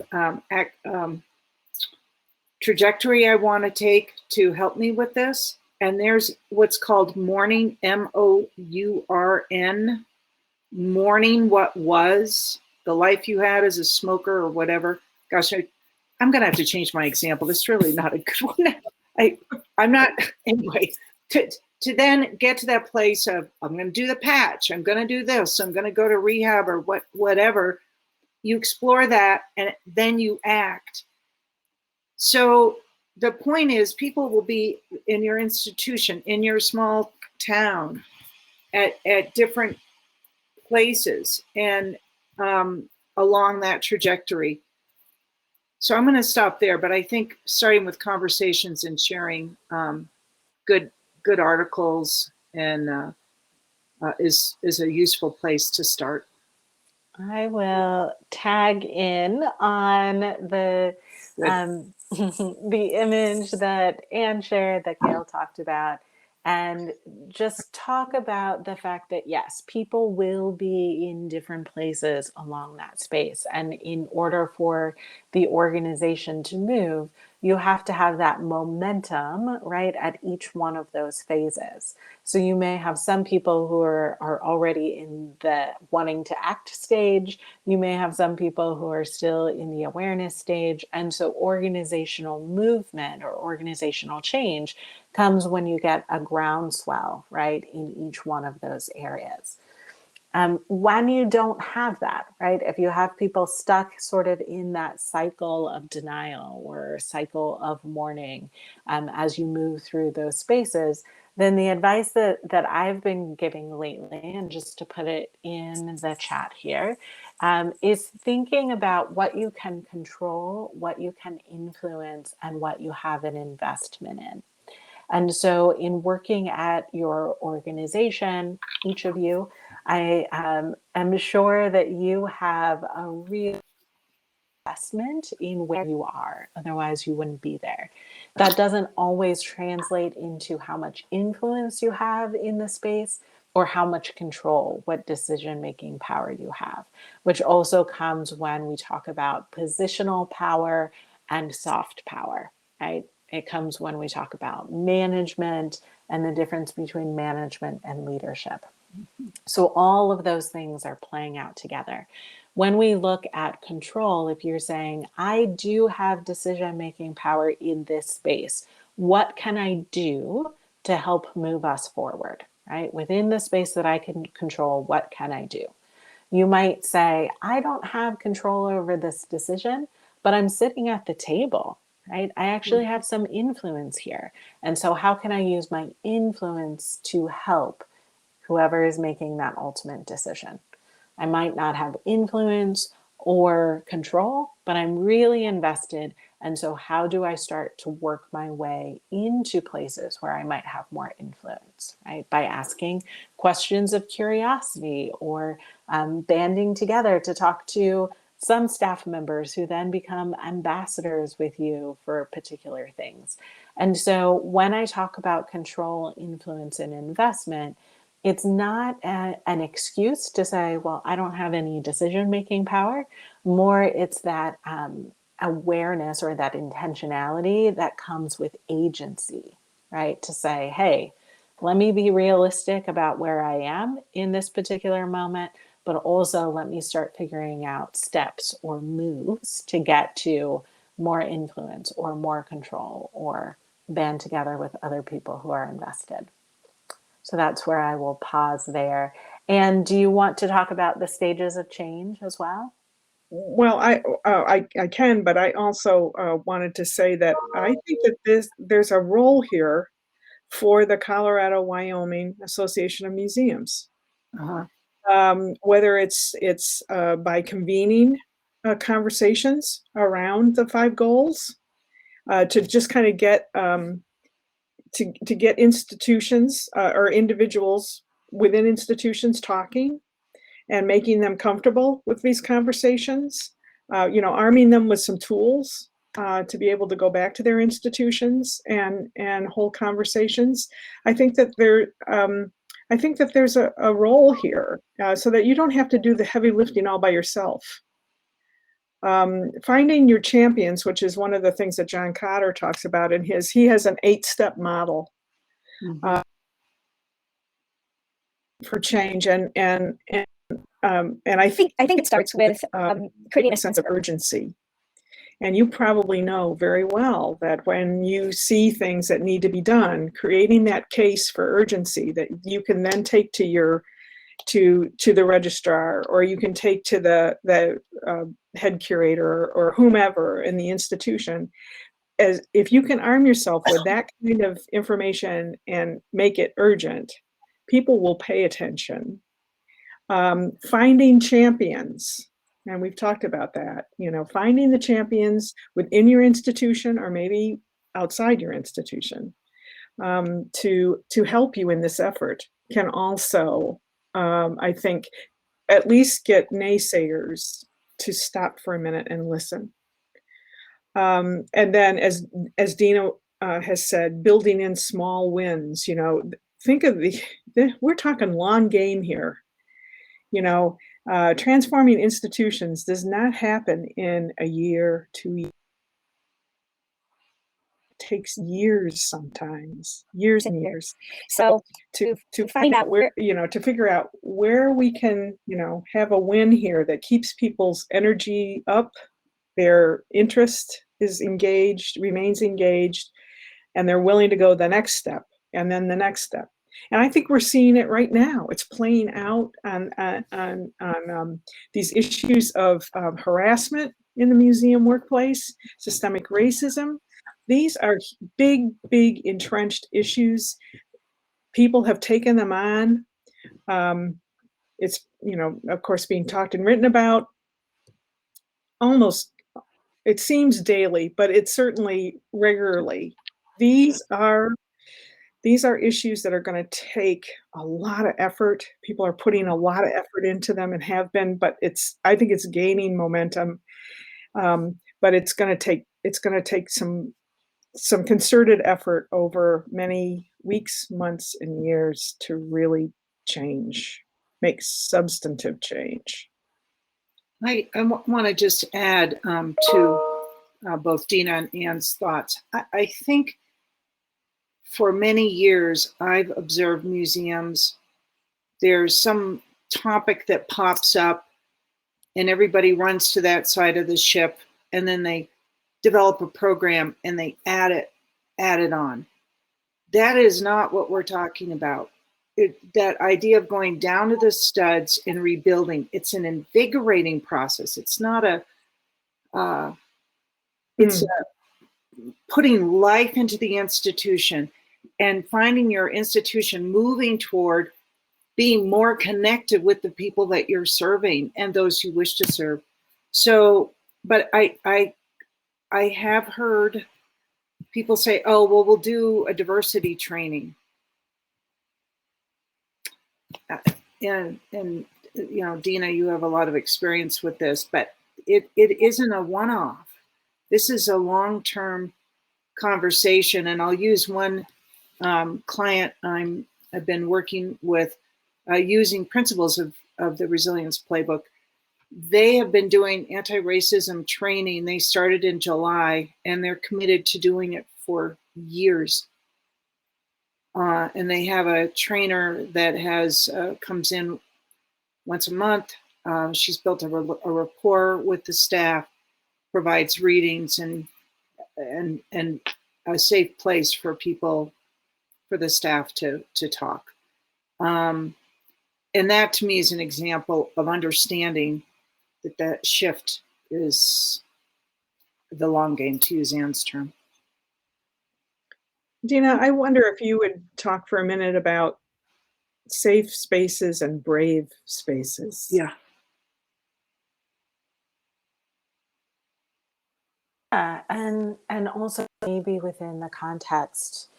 trajectory I want to take to help me with this. And there's what's called mourning, MOURN, mourning what was, the life you had as a smoker or whatever. Gosh, I'm going to have to change my example. It's really not a good one. I'm not, anyway, to then get to that place of, I'm going to do the patch, I'm going to do this, I'm going to go to rehab or whatever. You explore that and then you act. So the point is, people will be in your institution, in your small town, at different places and along that trajectory. So I'm going to stop there, but I think starting with conversations and sharing good articles and is a useful place to start. I will tag in on the the image that Anne shared, that Gail talked about, and just talk about the fact that, yes, people will be in different places along that space. And in order for the organization to move, you have to have that momentum, right, at each one of those phases. So you may have some people who are already in the wanting to act stage. You may have some people who are still in the awareness stage. And so organizational movement or organizational change comes when you get a groundswell, right, in each one of those areas. When you don't have that, right, if you have people stuck sort of in that cycle of denial or cycle of mourning as you move through those spaces, then the advice that I've been giving lately, and just to put it in the chat here, is thinking about what you can control, what you can influence, and what you have an investment in. And so in working at your organization, each of you, I am sure that you have a real investment in where you are. Otherwise, you wouldn't be there. That doesn't always translate into how much influence you have in the space or how much control, what decision-making power you have, which also comes when we talk about positional power and soft power, right? It comes when we talk about management and the difference between management and leadership. So all of those things are playing out together. When we look at control, if you're saying, I do have decision-making power in this space, what can I do to help move us forward, right? Within the space that I can control, what can I do? You might say, I don't have control over this decision, but I'm sitting at the table, right? I actually have some influence here. And so how can I use my influence to help whoever is making that ultimate decision? I might not have influence or control, but I'm really invested. And so how do I start to work my way into places where I might have more influence, right? By asking questions of curiosity or banding together to talk to some staff members who then become ambassadors with you for particular things. And so when I talk about control, influence, and investment, it's not an excuse to say, well, I don't have any decision-making power. More, it's that awareness or that intentionality that comes with agency, right? To say, hey, let me be realistic about where I am in this particular moment, but also let me start figuring out steps or moves to get to more influence or more control or band together with other people who are invested. So that's where I will pause there. And do you want to talk about the stages of change as well? Well, I can, but I also wanted to say that I think that there's a role here for the Colorado-Wyoming Association of Museums. Uh-huh. Whether it's by convening conversations around the 5 goals, to just kind of get to get institutions or individuals within institutions talking and making them comfortable with these conversations, arming them with some tools to be able to go back to their institutions and hold conversations. I think that there's a role here so that you don't have to do the heavy lifting all by yourself. Finding your champions, which is one of the things that John Cotter talks about in he has an 8-step model for change, and I think it starts with creating a sense of urgency. And you probably know very well that when you see things that need to be done, creating that case for urgency that you can then take to the registrar, or you can take to the head curator or whomever in the institution, as if you can arm yourself with that kind of information and make it urgent, people will pay attention. Finding champions, and we've talked about that, finding the champions within your institution or maybe outside your institution to help you in this effort can also, I think, at least get naysayers to stop for a minute and listen. And then, as Dina has said, building in small wins. Think of we're talking long game here. Transforming institutions does not happen in a year, 2 years. It takes years, sometimes years and years. So to find out where, to figure out where we can, have a win here that keeps people's energy up, their interest is engaged, remains engaged, and they're willing to go the next step and then the next step. And I think we're seeing it right now. It's playing out on these issues of harassment in the museum workplace, systemic racism. These are big, big entrenched issues. People have taken them on. It's, of course, being talked and written about almost, it seems daily, but it's certainly regularly. These are issues that are going to take a lot of effort. People are putting a lot of effort into them and have been, but I think it's gaining momentum. But it's going to take some concerted effort over many weeks, months, and years to really make substantive change. I want to just add to both Dina and Ann's thoughts. I think for many years, I've observed museums, there's some topic that pops up and everybody runs to that side of the ship, and then they develop a program and they add it on. That is not what we're talking about. That idea of going down to the studs and rebuilding, it's an invigorating process. It's not it's putting life into the institution and finding your institution moving toward being more connected with the people that you're serving and those who wish to serve. So, but I have heard people say, oh, well, we'll do a diversity training. And Dina, you have a lot of experience with this, but it isn't a one-off. This is a long-term conversation. And I'll use one client I've been working with using principles of the Resilience Playbook. They have been doing anti-racism training. They started in July, and they're committed to doing it for years. And they have a trainer that comes in once a month. She's built a rapport with the staff, provides readings and a safe place for people, for the staff to talk. And that to me is an example of understanding that shift is the long game, to use Ann's term. Dina, I wonder if you would talk for a minute about safe spaces and brave spaces. Yeah. And also maybe within the context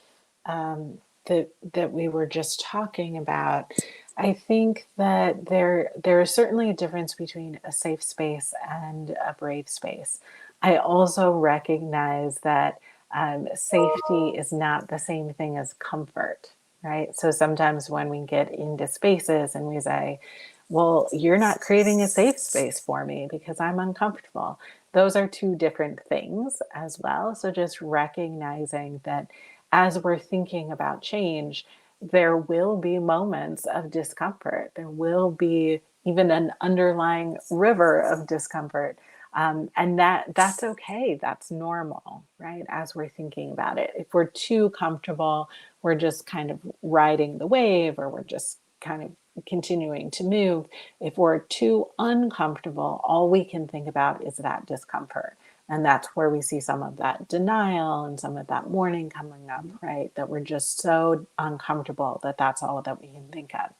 that we were just talking about, I think that there is certainly a difference between a safe space and a brave space. I also recognize that safety is not the same thing as comfort, right? So sometimes when we get into spaces and we say, well, you're not creating a safe space for me because I'm uncomfortable. Those are two different things as well. So just recognizing that as we're thinking about change, there will be moments of discomfort. There will be even an underlying river of discomfort. And that's okay. That's normal, right? As we're thinking about it. If we're too comfortable, we're just kind of riding the wave, or we're just kind of continuing to move. If we're too uncomfortable, all we can think about is that discomfort. And that's where we see some of that denial and some of that mourning coming up, right? That we're just so uncomfortable that that's all that we can think of.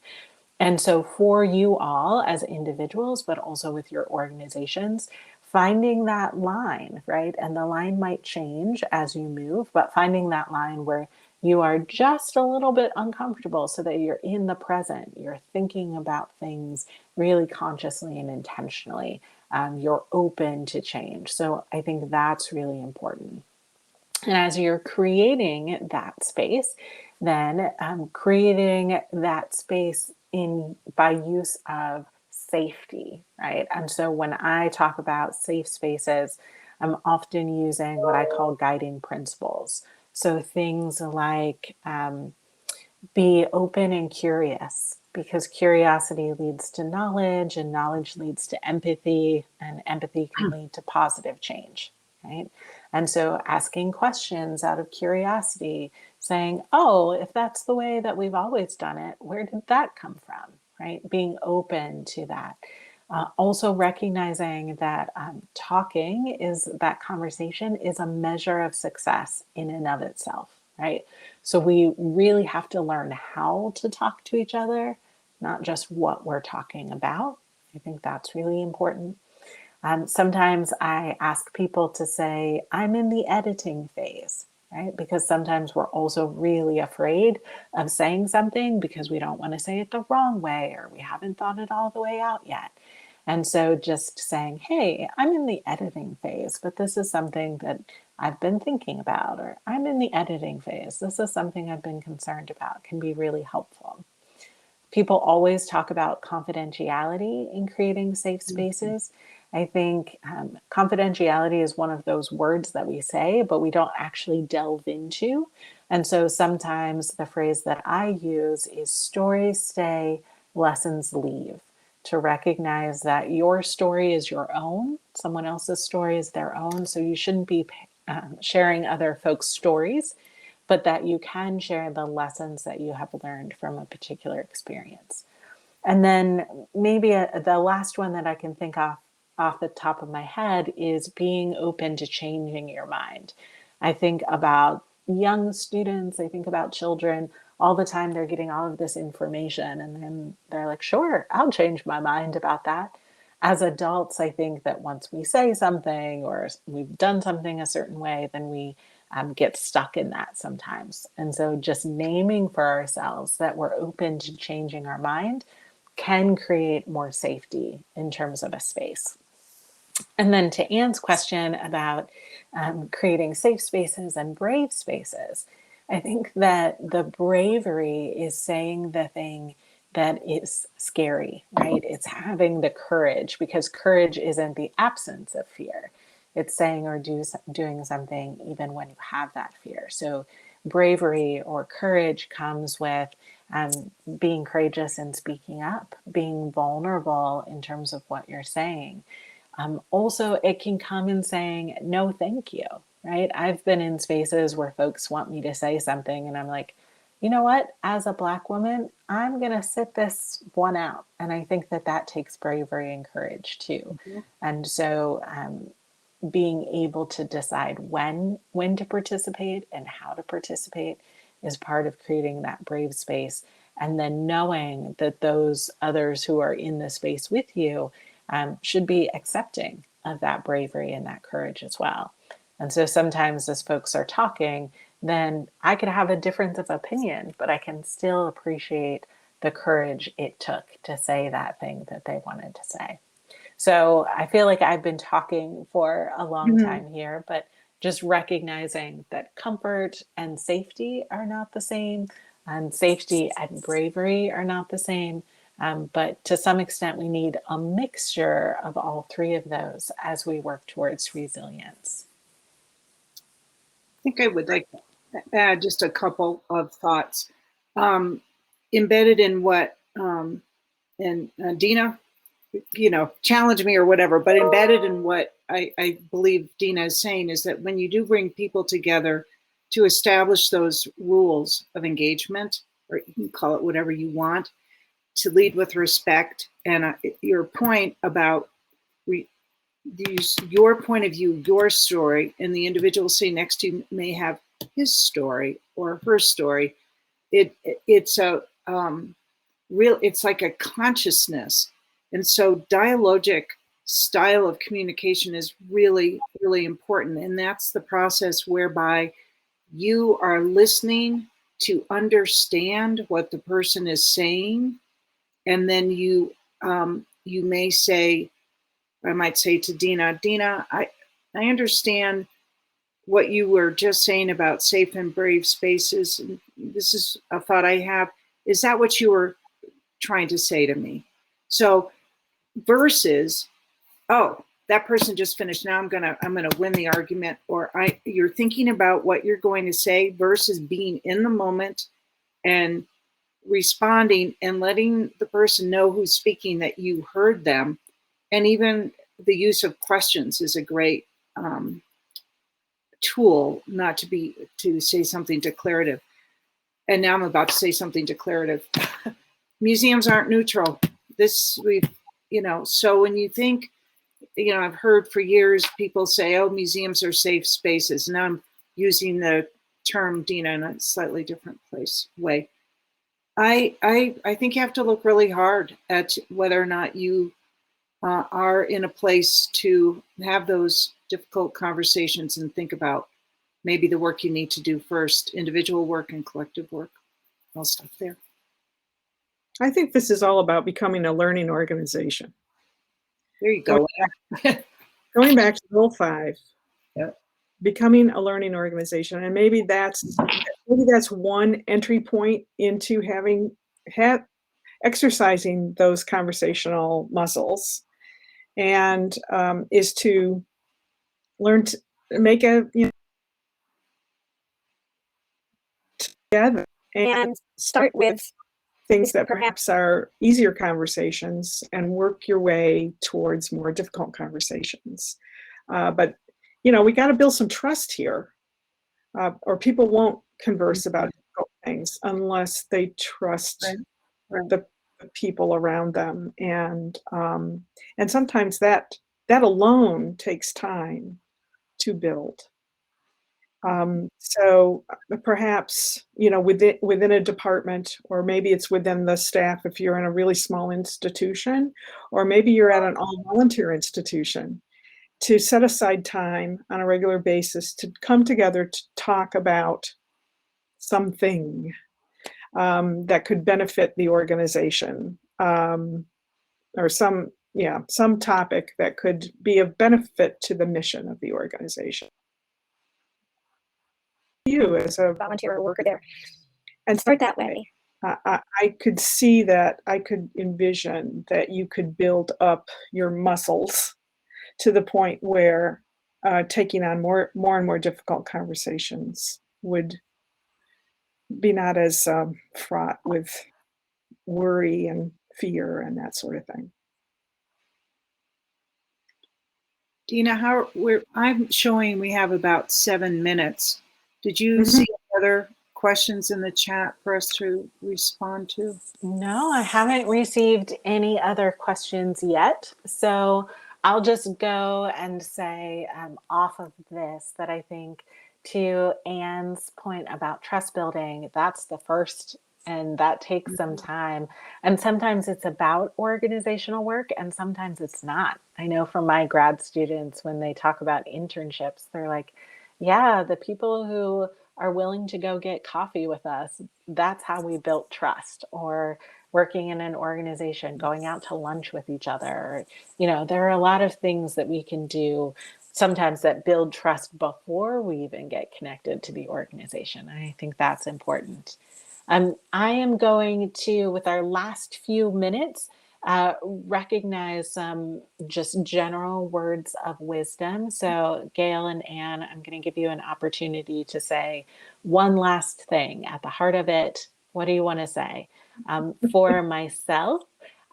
And so, for you all as individuals, but also with your organizations, finding that line, right? And the line might change as you move, but finding that line where you are just a little bit uncomfortable so that you're in the present, you're thinking about things really consciously and intentionally. You're open to change. So, I think that's really important. And as you're creating that space, then creating that space in by use of safety, right? And so when I talk about safe spaces, I'm often using what I call guiding principles. So things like be open and curious, because curiosity leads to knowledge, and knowledge leads to empathy, and empathy can lead to positive change, right? And so asking questions out of curiosity, saying, oh, if that's the way that we've always done it, where did that come from, right? Being open to that. Also recognizing that talking is that conversation is a measure of success in and of itself, right? So we really have to learn how to talk to each other, not just what we're talking about. I think that's really important. Sometimes I ask people to say, I'm in the editing phase, right? Because sometimes we're also really afraid of saying something because we don't want to say it the wrong way, or we haven't thought it all the way out yet. And so just saying, hey, I'm in the editing phase, but this is something that I've been thinking about, or I'm in the editing phase. This is something I've been concerned about, can be really helpful. People always talk about confidentiality in creating safe spaces. I think confidentiality is one of those words that we say, but we don't actually delve into. And so sometimes the phrase that I use is stories stay, lessons leave, to recognize that your story is your own, someone else's story is their own. So you shouldn't be sharing other folks' stories, but that you can share the lessons that you have learned from a particular experience. And then maybe the last one that I can think off the top of my head is being open to changing your mind. I think about young students, I think about children all the time. They're getting all of this information and then they're like, sure, I'll change my mind about that. As adults, I think that once we say something or we've done something a certain way, then we get stuck in that sometimes. And so just naming for ourselves that we're open to changing our mind can create more safety in terms of a space. And then to Anne's question about creating safe spaces and brave spaces, I think that the bravery is saying the thing that is scary, right? It's having the courage, because courage isn't the absence of fear. It's saying or doing something even when you have that fear. So bravery or courage comes with being courageous and speaking up, being vulnerable in terms of what you're saying. Also, it can come in saying, no, thank you, right? I've been in spaces where folks want me to say something, and I'm like, you know what? As a Black woman, I'm going to sit this one out. And I think that that takes bravery and courage too. Mm-hmm. And so being able to decide when to participate and how to participate is part of creating that brave space. And then knowing that those others who are in the space with you should be accepting of that bravery and that courage as well. And so sometimes as folks are talking, then I could have a difference of opinion, but I can still appreciate the courage it took to say that thing that they wanted to say. So I feel like I've been talking for a long time here, but just recognizing that comfort and safety are not the same, and safety and bravery are not the same. But to some extent, we need a mixture of all three of those as we work towards resilience. I think I would like to add just a couple of thoughts. Embedded in what, and Dina, challenge me or whatever, but embedded in what I believe Dina is saying is that when you do bring people together to establish those rules of engagement, or you can call it whatever you want, to lead with respect, and your point about your point of view, your story, and the individual sitting next to you may have his story or her story. It's a it's like a consciousness. And so dialogic style of communication is really, really important. And that's the process whereby you are listening to understand what the person is saying. And then you may say, I might say to Dina, I understand what you were just saying about safe and brave spaces. And this is a thought I have. Is that what you were trying to say to me? So versus, oh, that person just finished. Now I'm gonna win the argument. Or you're thinking about what you're going to say versus being in the moment and responding and letting the person know who's speaking that you heard them. And even the use of questions is a great tool, not to say something declarative. And now I'm about to say something declarative. Museums aren't neutral. So when you think, I've heard for years people say, oh, museums are safe spaces. Now I'm using the term, Dina, in a slightly different way. I think you have to look really hard at whether or not you are in a place to have those difficult conversations and think about maybe the work you need to do first, individual work and collective work. I'll stop there. I think this is all about becoming a learning organization. There you go. Going back to goal 5, yep. Becoming a learning organization. And maybe that's one entry point into exercising those conversational muscles, and is to learn to make together and start with things that perhaps are easier conversations and work your way towards more difficult conversations. But we got to build some trust here, or people won't converse about difficult things unless they trust the people around them. And sometimes that alone takes time to build. So perhaps, within a department, or maybe it's within the staff if you're in a really small institution, or maybe you're at an all-volunteer institution, to set aside time on a regular basis to come together to talk about something that could benefit the organization, or some topic that could be of benefit to the mission of the organization. You as a volunteer worker there, and start that way. I could see that. I could envision that you could build up your muscles to the point where taking on more and more difficult conversations would be not as fraught with worry and fear and that sort of thing. Dina, I'm showing we have about 7 minutes. Did you see other questions in the chat for us to respond to? No, I haven't received any other questions yet. So I'll just go and say off of this that I think, to Anne's point about trust building, that's the first, and that takes some time. And sometimes it's about organizational work and sometimes it's not. I know from my grad students, when they talk about internships, they're like, yeah, the people who are willing to go get coffee with us, that's how we built trust. Or working in an organization, going out to lunch with each other. There are a lot of things that we can do sometimes that build trust before we even get connected to the organization. And I think that's important. I am going to, with our last few minutes, recognize some just general words of wisdom. So, Gail and Anne, I'm going to give you an opportunity to say one last thing at the heart of it. What do you want to say? For myself,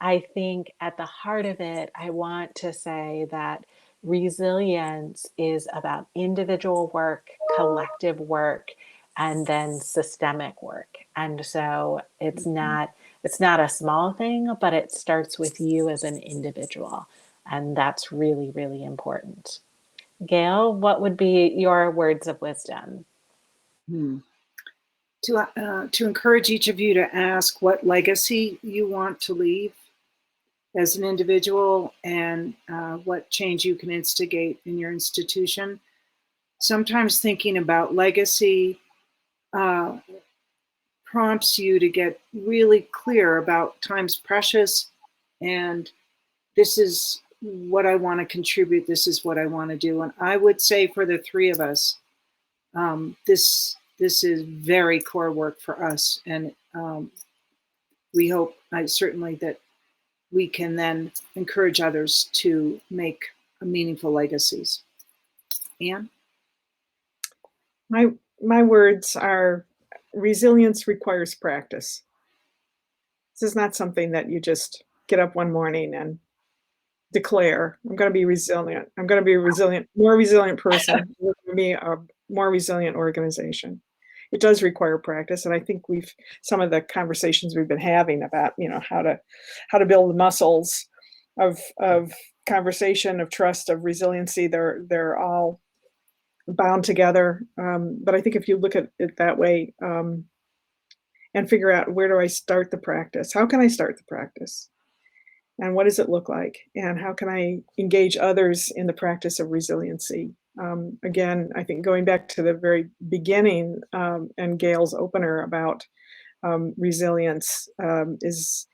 I think at the heart of it, I want to say that resilience is about individual work, collective work, and then systemic work. And so it's not a small thing, but it starts with you as an individual. And that's really, really important. Gail, what would be your words of wisdom? To encourage each of you to ask what legacy you want to leave as an individual and what change you can instigate in your institution. Sometimes thinking about legacy prompts you to get really clear about time's precious, and this is what I want to contribute. This is what I want to do. And I would say for the three of us, this is very core work for us, and we hope, certainly, that we can then encourage others to make meaningful legacies. Anne? My words are: resilience requires practice. This is not something that you just get up one morning and declare, I'm going to be resilient. I'm going to be a more resilient person. We're going to be a more resilient organization. It does require practice, and I think some of the conversations we've been having about, how to build the muscles of conversation, of trust, of resiliency, they're all bound together. But I think if you look at it that way, and figure out, where do I start the practice? How can I start the practice? And what does it look like? And how can I engage others in the practice of resiliency? Again, I think going back to the very beginning, and Gail's opener about resilience, is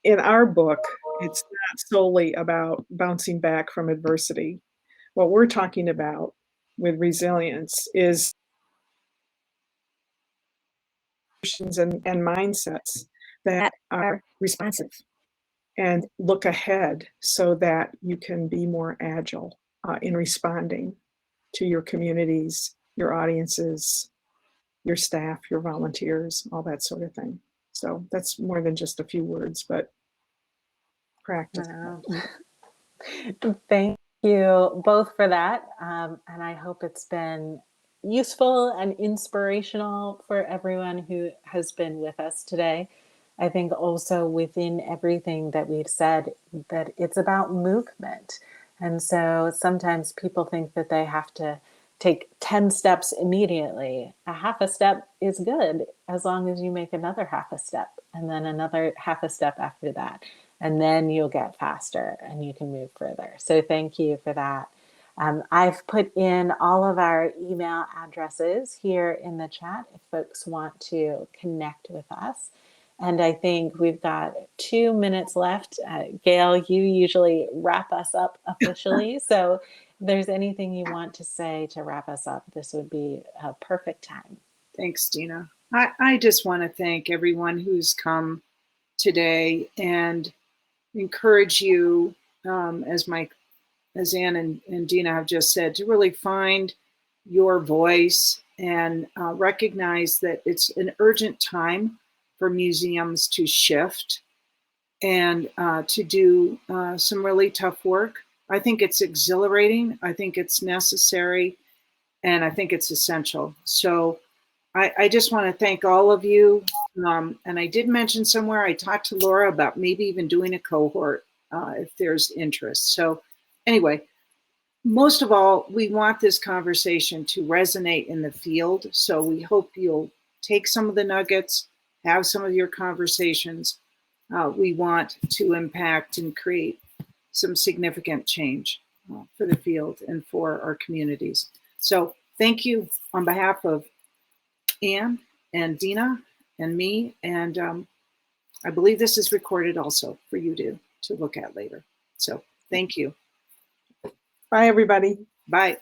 in our book, it's not solely about bouncing back from adversity. What we're talking about with resilience is and mindsets that are responsive and look ahead so that you can be more agile in responding to your communities, your audiences, your staff, your volunteers, all that sort of thing. So that's more than just a few words, but practice. Thank you both for that. And I hope it's been useful and inspirational for everyone who has been with us today. I think also within everything that we've said, that it's about movement. And so sometimes people think that they have to take 10 steps immediately. A half a step is good as long as you make another half a step, and then another half a step after that. And then you'll get faster and you can move further. So thank you for that. I've put in all of our email addresses here in the chat if folks want to connect with us. And I think we've got 2 minutes left. Gail, you usually wrap us up officially. So if there's anything you want to say to wrap us up, this would be a perfect time. Thanks, Dina. I just want to thank everyone who's come today and encourage you, as Anne and Dina have just said, to really find your voice and recognize that it's an urgent time for museums to shift and to do some really tough work. I think it's exhilarating. I think it's necessary, and I think it's essential. So I just want to thank all of you. And I did mention somewhere, I talked to Laura about maybe even doing a cohort if there's interest. So anyway, most of all, we want this conversation to resonate in the field. So we hope you'll take some of the nuggets, have some of your conversations. We want to impact and create some significant change for the field and for our communities. So thank you on behalf of Anne and Dina and me, and I believe this is recorded also for you to look at later. So thank you. Bye, everybody. Bye.